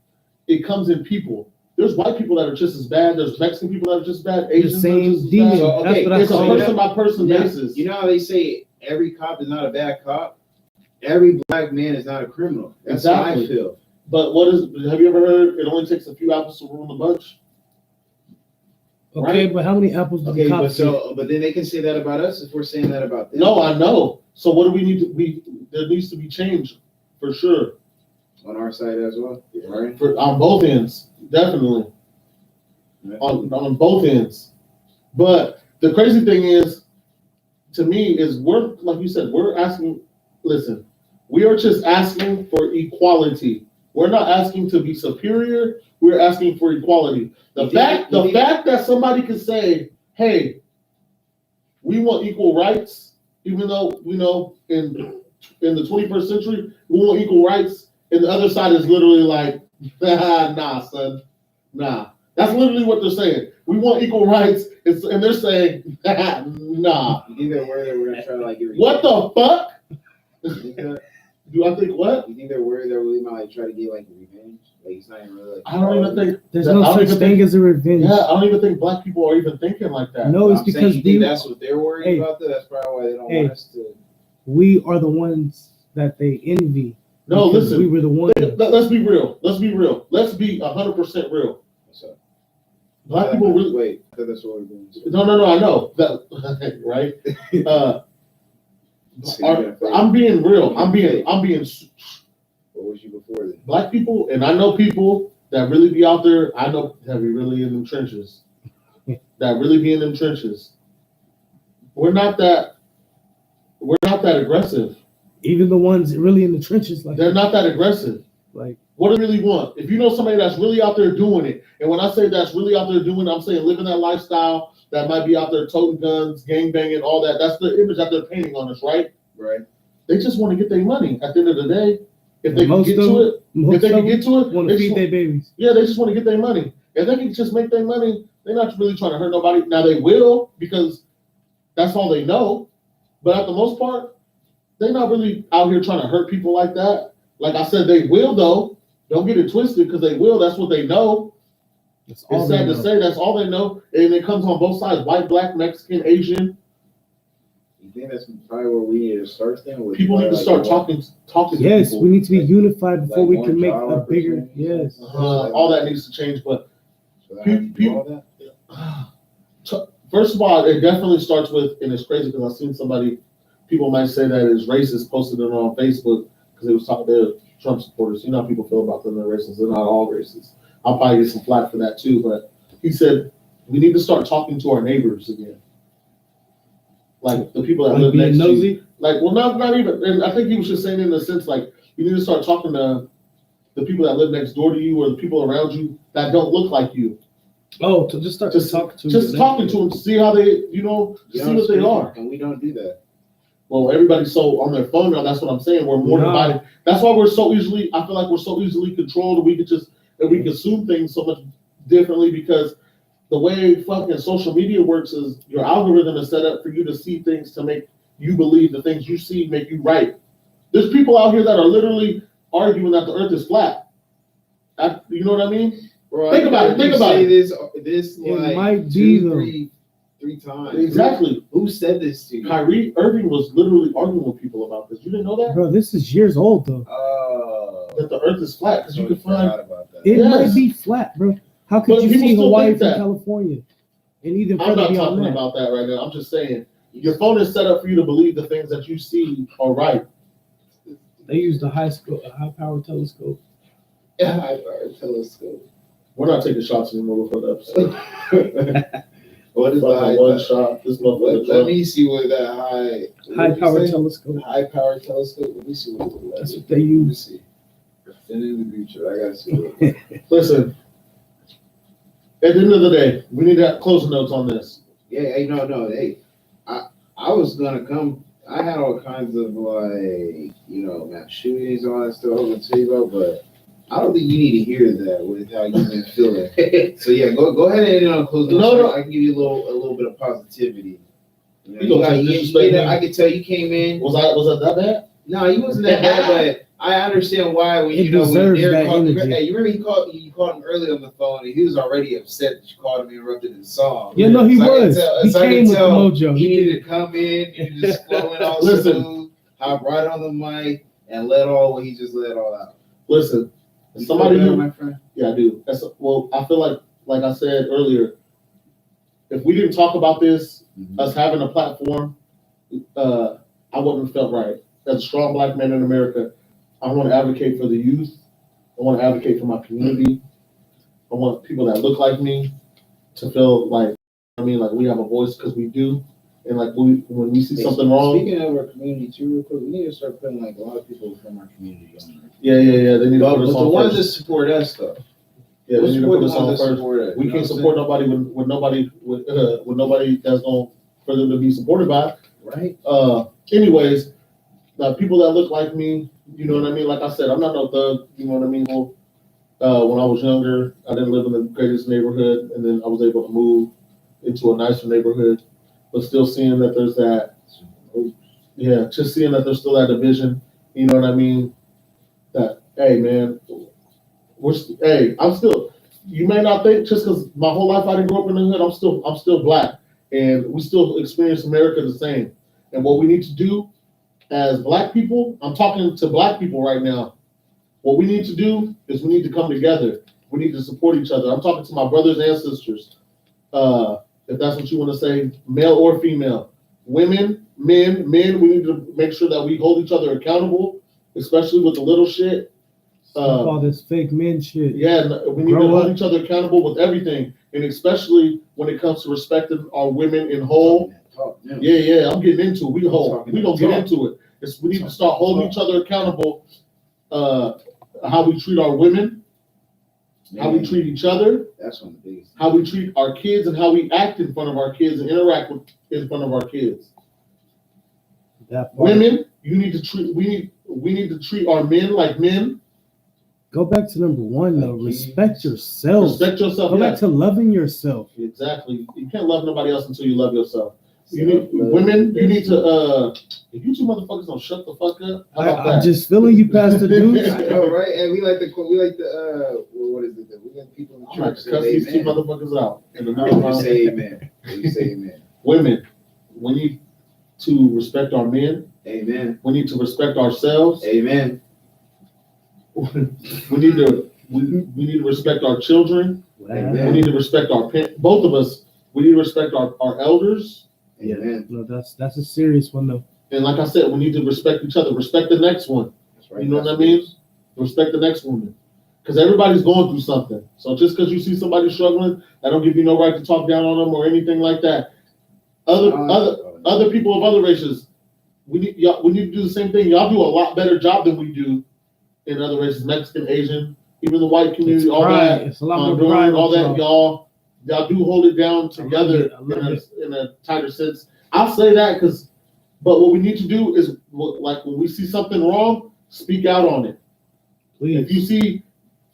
it comes in people. There's white people that are just as bad. There's Mexican people that are just as bad. The Asians are same just as demon. bad. So, That's okay, what I It's a call so it. person by person Yeah, basis. you know how they say every cop is not a bad cop? Every black man is not a criminal. That's Exactly. how I feel. But have you ever heard it only takes a few apples to ruin the bunch? Okay, Right. but how many apples do Okay, the but cops get? but then they can say that about us if we're saying that about them. No, I know. So what do we need to there needs to be change for sure. On our side as well, right? On both ends, definitely. On both ends. But the crazy thing is, to me, is we're like you said, we're asking, listen, we are just asking for equality. We're not asking to be superior, we're asking for equality. The fact that somebody can say, hey, we want equal rights, even though we know in the 21st century, we want equal rights, and the other side is literally like, nah, son, nah. That's literally what they're saying. We want equal rights, and they're saying, nah. You think they're worried that we're gonna try to like get What the fuck? You think that? Do I think what? You think they're worried that we might like, try to get like revenge? Like it's not even really. Like, I don't even think. There's I no don't such even thing think- as a revenge. Yeah, I don't even think black people are even thinking like that. No, it's I'm saying, because you think we, that's what they're worried Hey. about. That's probably why they don't Hey. want us to. we are the ones that they envy. No, because listen. we were the ones. Let's be real. Let's be real. Let's be 100% real. What's up? Black people really. Wait, I thought that's what we're doing. No, I know that, right? I'm being real. I'm being. What was you before then? Black people, and I know people that really be out there. I know that be really in them trenches. That really be in them trenches. We're not that aggressive. Even the ones really in the trenches, like They're not that aggressive. like What do you really want? If you know somebody that's really out there doing it, and when I say that's really out there doing it, I'm saying living that lifestyle, that might be out there toting guns, gang banging, all that. That's the image that they're painting on us, right? Right. They just want to get their money. At the end of the day, if they can Most get of to them- it, Most if they of can them get to it, want they to just feed their babies. yeah, they just want to get their money. If they can just make their money, they're not really trying to hurt nobody. Now they will because that's all they know. But at the most part, they're not really out here trying to hurt people like that. Like I said, they will though. Don't get it twisted because they will. That's what they know. That's all It's they sad to know. say that's all they know, and it comes on both sides: white, black, Mexican, Asian. You think that's probably where we need to start then? With People need to start talking to Yes, people. we need to be unified before Like we more can make job a bigger. opportunities. Yes. All that needs to change. But So I have to do all that? first of all, it definitely starts with, and it's crazy because I've seen somebody, people might say that is racist, posted it on Facebook because they was talking to Trump supporters. You know how people feel about them, they're racist. They're not all racist. I'll probably get some flack for that too, but he said we need to start talking to our neighbors again. Like the people that Like live being next to you. nosy. Like, well, not even, and I think he was just saying in the sense like you need to start talking to the people that live next door to you or the people around you that don't look like you. Oh, to just start Just talking to Just them. talking to them to see how they, see what they are. And we don't do that. Well, everybody's so on their phone now. That's what I'm saying. We're more divided. That's why we're so easily. I feel like we're so easily controlled. We consume things so much differently because the way fucking social media works is your algorithm is set up for you to see things to make you believe the things you see make you right. There's people out here that are literally arguing that the Earth is flat. You know what I mean? Bro, Think about it. Think about it. This It like might be, two, though. three times. Exactly. Who said this to you? Kyrie Irving was literally arguing with people about this. You didn't know that? Bro, this is years old though. That the Earth is flat because you can find. about that. It Yes. might be flat, bro. How could But you people see still Hawaii think from that. California? And even I'm further not beyond talking that. about that right now. I'm just saying your phone is set up for you to believe the things that you see are right. They use the high power telescope. Yeah, high power telescope. We're not taking shots anymore before the episode. What is the Fucking high one shot? This motherfucker. Let me see what that high High-power telescope. High power telescope. Let me see what it looks That's like. what they Let me use. see. Send it in the future. I gotta see what it looks Listen. At the end of the day, we need to have closing notes on this. Yeah, hey, no. Hey, I was gonna come. I had all kinds of mass shootings and all that stuff I was gonna tell you about, but I don't think you need to hear that with how you've been feeling. So yeah, go ahead and end on closing notes. No. I can give you a little bit of positivity. You gonna disrespect me? I could tell you came in. Was I that bad? No, he wasn't that bad, but I understand why when It when deserves Derek that called, energy. hey, you remember you called him early on the phone and he was already upset that you called him and interrupted his song. Yeah, no, he So I can was. tell- He so I can came with the tell mojo. He needed to come in and just flowing all Listen. smooth, hop right on the mic and let all what he just let all out. Listen, You somebody feel who, better, my friend? yeah, I do. Well, I feel like I said earlier, if we didn't talk about this, us having a platform, I wouldn't have felt right. As a strong black man in America, I want to advocate for the youth. I want to advocate for my community. I want people that look like me to feel like, like we have a voice because we do. And like when we see something wrong. Speaking of our community too, real quick, we need to start putting like a lot of people from our community on there. Yeah. They need to But put us the on ones that first. support us though. Yeah, they need to put us on Let's first. support us, We you know can't what I'm support nobody with nobody that's going for them to be supported by. saying? Right? Anyways, people that look like me, you know what I mean? Like I said, I'm not no thug, you know what I mean? Well, when I was younger, I didn't live in the greatest neighborhood, and then I was able to move into a nicer neighborhood, but still seeing that there's that, just seeing that there's still that division, you know what I mean? That, hey man, I'm still, you may not think just because my whole life I didn't grow up in the hood, I'm still black, and we still experience America the same. And what we need to do as black people, I'm talking to black people right now. What we need to do is we need to come together. We need to support each other. I'm talking to my brothers and sisters. If that's what you want to say, male or female. Women, men, we need to make sure that we hold each other accountable, especially with the little shit. All this fake men shit. Yeah, we need to hold each other accountable with everything, and especially when it comes to respecting our women in whole. Yeah, I'm getting into it. We gonna get into it. We need to start holding each other accountable. How we treat our women, how we treat each other, That's one of the biggest. how we treat our kids, and how we act in front of our kids and interact with in front of our kids. That part. Women, we need to treat our men like men. Go back to number one though. Respect yourself. Respect yourself. Go Yeah. back to loving yourself. Exactly. You can't love nobody else until you love yourself. Women, you need to. If you two motherfuckers don't shut the fuck up, how about I'm that? just feeling you, Pastor Dudes. I know, right? And we like the what is it? We let people in the I'm like church to cuss say these two amen. motherfuckers out in the middle You of say amen. You say amen. Women, we need to respect our men. Amen. We need to respect ourselves. Amen. We need to respect our children. We Amen. need to respect our both of us. We need to respect our elders. Amen. No, that's a serious one though. And like I said, we need to respect each other. Respect the next one. That's right. You know what I mean? Respect the next woman. Because everybody's going through something. So just because you see somebody struggling, that don't give you no right to talk down on them or anything like that. Other people of other races, we need to do the same thing. Y'all do a lot better job than we do in other races, Mexican, Asian, even the white community, all that. It's a lot more pride. All that, y'all do hold it down together in a tighter sense. I'll say that but what we need to do is, like, when we see something wrong, speak out on it. Please. If you see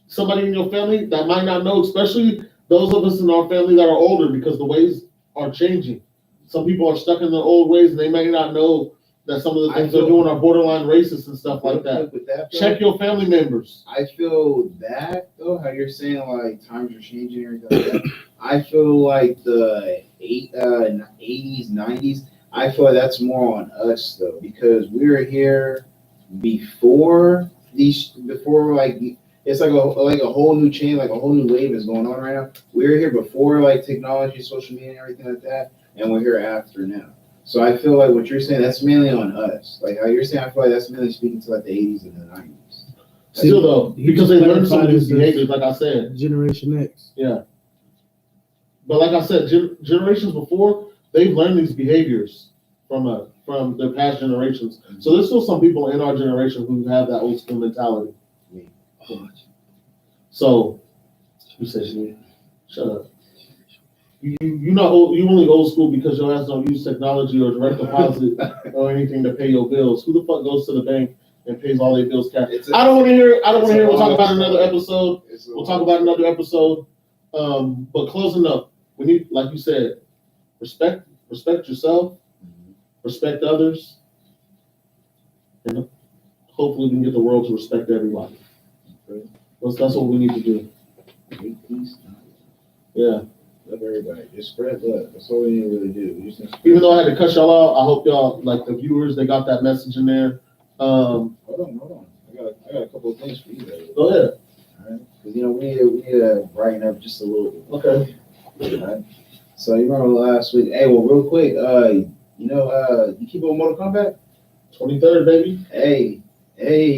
somebody in your family that might not know, especially those of us in our family that are older, because the ways are changing. Some people are stuck in their old ways and they may not know that some of the things they're doing are borderline racist and stuff like that. Check your family members. I feel that though, how you're saying like times are changing and everything like that. I feel like the 80s, 90s, I feel like that's more on us though, because we were here before like it's like a whole new chain, like a whole new wave is going on right now. We were here before like technology, social media, and everything like that, and we're here after now. So I feel like what you're saying, that's mainly on us. Like how you're saying, I feel like that's mainly speaking to like the 80s and the 90s. Still though, because they learned some of these behaviors, like I said. Generation X. Yeah. But like I said, generations before, they've learned these behaviors from their past generations. So there's still some people in our generation who have that old school mentality. So, who says me? Shut up. You're not old, you only old school because your ass don't use technology or direct deposit or anything to pay your bills. Who the fuck goes to the bank and pays all their bills cash? I don't want to hear. We'll talk about another episode. We'll talk about another episode. But closing up, we need, like you said, respect yourself, respect others, and hopefully we can get the world to respect everybody. That's what we need to do. Yeah. Love everybody. Just spread love. That's all we need to really do. Even though I had to cut y'all out, I hope y'all, like the viewers, they got that message in there. Hold on. I got a couple of things for you guys. Go ahead. All right. Because we need to brighten up just a little bit. Okay. All right. So you remember last week? Hey, well, real quick, you keep on Mortal Kombat? 23rd, baby. Hey.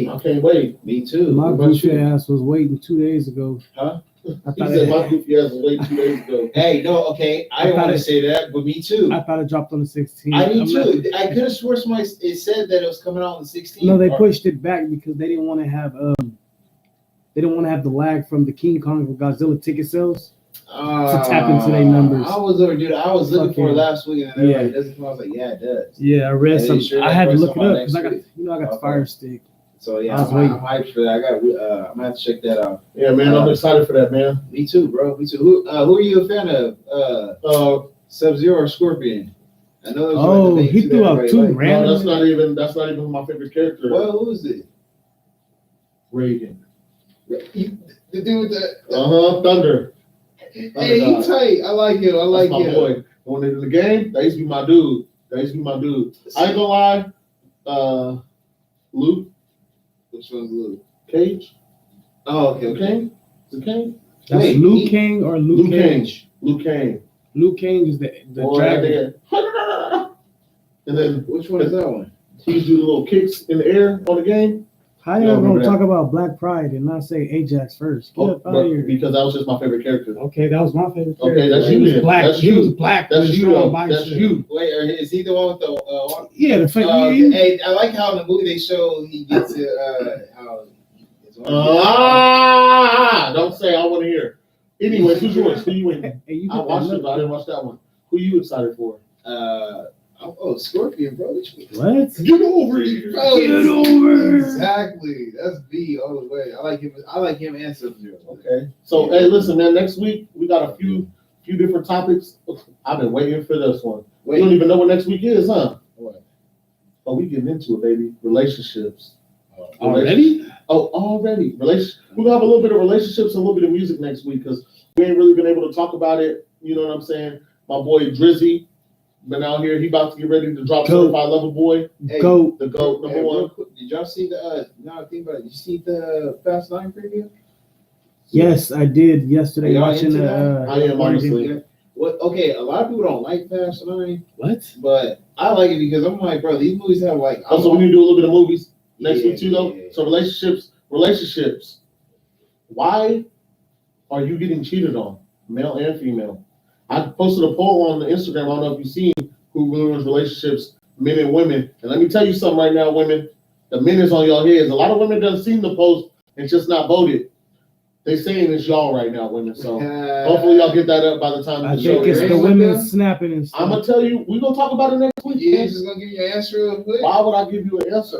I can't wait. Me too. My goofy ass was waiting 2 days ago. Huh? I He thought said my goofy ass was waiting 2 days ago. Hey, no, okay. I didn't want to say that, but me too. I thought it dropped on the 16th. I did too. I could have swore it said that it was coming out on the 16th. No, they pushed it back because they didn't want to have the lag from the King Kong and Godzilla ticket sales to tap into their numbers. I was looking for it last week, and everybody doesn't come. I was like, yeah, it does. Yeah, I read And some. sure I that had to first look it one up next because I got the Fire Stick. So yeah, I was I'm waiting. hyped for that. I'm gonna have to check that out. Yeah, man, I'm excited for that, man. Me too, bro. Me too. Who are you a fan of? Sub-Zero or Scorpion? I know. Oh, he threw out two random. No, that's not even my favorite character. Well, who is it? Reagan. The dude with the Thunder. Hey, he tight. I like him. That's my boy. When they're in the game, they used to be my dude. I ain't gonna lie. Luke. Which one's Luke? Cage. Oh, okay. Is it Kane? That's Wait, Luke King or Luke Cage? Luke Cage. Luke King is the dragon. And then Which one is that one? he used to do the little kicks in the air on the game. How y'all gonna talk about Black Pride and not say Ajax first? Get up out of here. Because that was just my favorite character. Okay, that was my favorite character. Okay, that's he you. was black. That's he you. was black. That's you. That's shit. you. Wait, is he the one with the one? Yeah, the Hey, I like how in the movie they show he gets it. How Don't say I want to hear. Anyways, who's yours? Who you winning? Hey, I watched it, but I didn't watch that one. Who you excited for? Scorpion, bro. What? Get over here. Bro, Get over. Exactly. That's B all the way. I like him and Sub-Zero. Okay. So hey, listen, man. Next week we got a few different topics. I've been waiting for this one. Wait. You don't even know what next week is, huh? What? Oh, we getting into it, baby. Relationships. Already? Oh, already. We're gonna have a little bit of relationships and a little bit of music next week because we ain't really been able to talk about it. You know what I'm saying? My boy Drizzy been out here. He about to get ready to drop Certified Lover Boy. Hey, Goat. The GOAT number one. Did y'all see the? Now I think about it. Did you see the Fast 9 preview? Yes, I did yesterday Are y'all watching into the. that? I am honestly. Yeah. What? Okay, a lot of people don't like Fast 9, What? but I like it because I'm like, bro, these movies have like. Also, we need to do a little bit of movies next Yeah, week too, though. yeah. So relationships. Why are you getting cheated on, male and female? I posted a poll on the Instagram. I don't know if you've seen who ruins relationships, men and women. And let me tell you something right now, women. The men is on your heads. A lot of women done seen the post and just not voted. They saying it's y'all right now, women. So hopefully y'all get that up by the time I the show think it's is. the women snapping and I'm stuff. gonna tell you, we're gonna talk about it next week. Yeah, man. just gonna give you an answer real quick. Why would I give you an answer?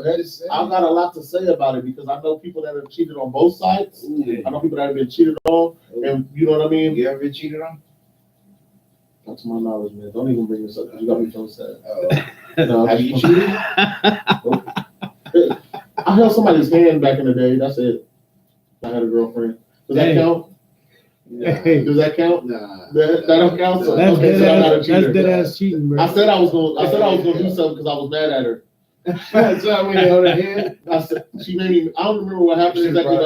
I've got a lot to say about it because I know people that have cheated on both sides. I know people that have been cheated on, and you know what I mean? You ever been cheated on? Not to my knowledge, man. Don't even bring this up because you got me so sad. Oh. No, Have you cheated? I held somebody's hand back in the day. That's it. I had a girlfriend. Does that Hey. count? Hey. Does that count? Nah. That don't count. So, That's okay, so I'm not a cheater. dead ass cheating, bro. I said I was gonna do something because I was mad at her. So when you hold her hand, I said she made me. I don't remember what happened exactly,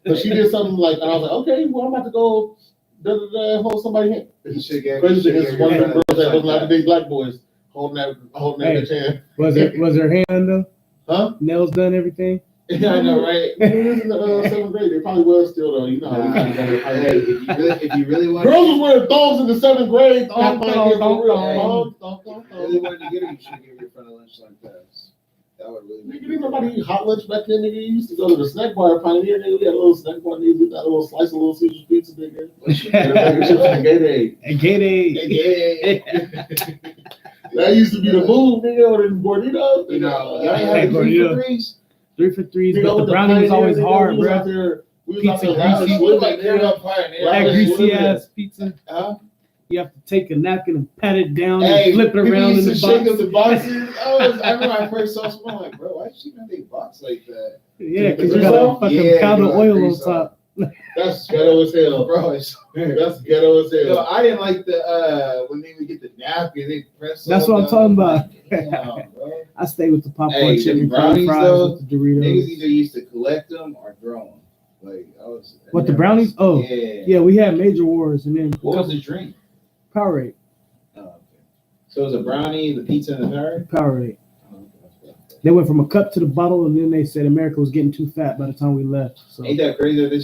but she did something like, and I was like, okay, well I'm about to go hold somebody's hand. you should get. Crazy thing is one of them girls that like wasn't allowed to date black boys holding that Hey. bitch hand. Was her hand done? Huh? Nails done, everything? Yeah, I know, right? It was in the 7th grade. They probably was still though. You know. Nah, How hey, if you really want, girls was wearing thongs in the 7th grade. Thong, Thong, thong, thong, thong, thong, thong, really thong. wanted to get her, you should give her in front of lunch like that. That would really make Nigga, didn't nobody eat hot lunch back then, nigga. You used to go to the snack bar at Pioneer, nigga. We had a little snack bar, nigga. We got a little slice of Little Caesars pizza, nigga. And a bag of chips and Gatorade. And Gatorade. Yeah. That used to be the move, nigga, or the Gorditos. You know, Nigga. y'all ain't Hey, had bro, the yeah. 3 for 3s? 3 for 3s, Nigga, but with the brownie was Pioneer, always nigga, hard, we was bro. out there. We was out Pizza there greasy. loud People swimming, like carrying nigga. up Pioneer. Loud That as greasy swimming. ass pizza. Huh? You have to take a napkin and pat it down Hey, and flip it people around in used the to shake box. up the boxes. I remember when I first saw someone like, bro, why is she got a box like that? Yeah, because The you got grease a fucking Yeah, pound of you got oil on grease top. That's ghetto as hell. Bro, it's That's ghetto as Yo, hell. I didn't like the when they would get the napkin, they press. That's all what I'm down. talking about. Damn, bro. I stay with the popcorn Hey, chicken them french brownies, fries though, with the Niggas Doritos. either used to collect them or throw them. Like I was. What, the brownies? Oh, yeah. yeah, we had Major Wars and then What was the drink? Powerade. Oh, okay. So it was a brownie, the pizza, and the Powerade. Powerade. Oh, okay. They went from a cup to the bottle, and then they said America was getting too fat by the time we left. So Ain't that crazy that they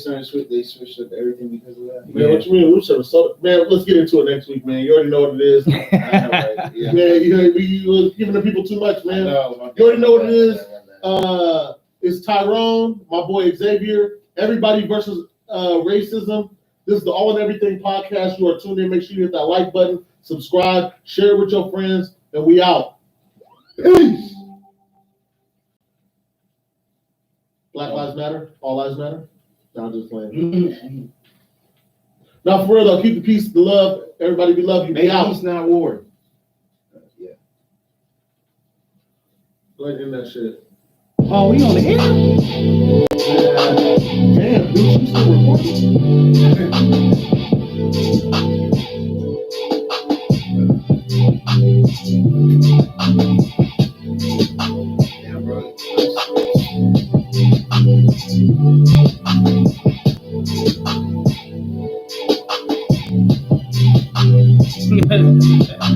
switched up everything because of that? Man, what you mean? We should have sold. Man, let's get into it next week, man. You already know what it is. I know, right? Yeah. Man, you was giving the people too much, man. You already know what it is. It's Tyrone, my boy Xavier. Everybody versus racism. This is the All and Everything podcast. You are tuned in. Make sure you hit that like button, subscribe, share it with your friends, and we out. Peace. Black Lives Matter. All lives matter. No, I'm just playing. Now, for real though, keep the peace, the love. Everybody be loved. You be Make out. peace, not war. Yeah. Go ahead and end that shit. oh, we on the air? Damn, dude, you still recording?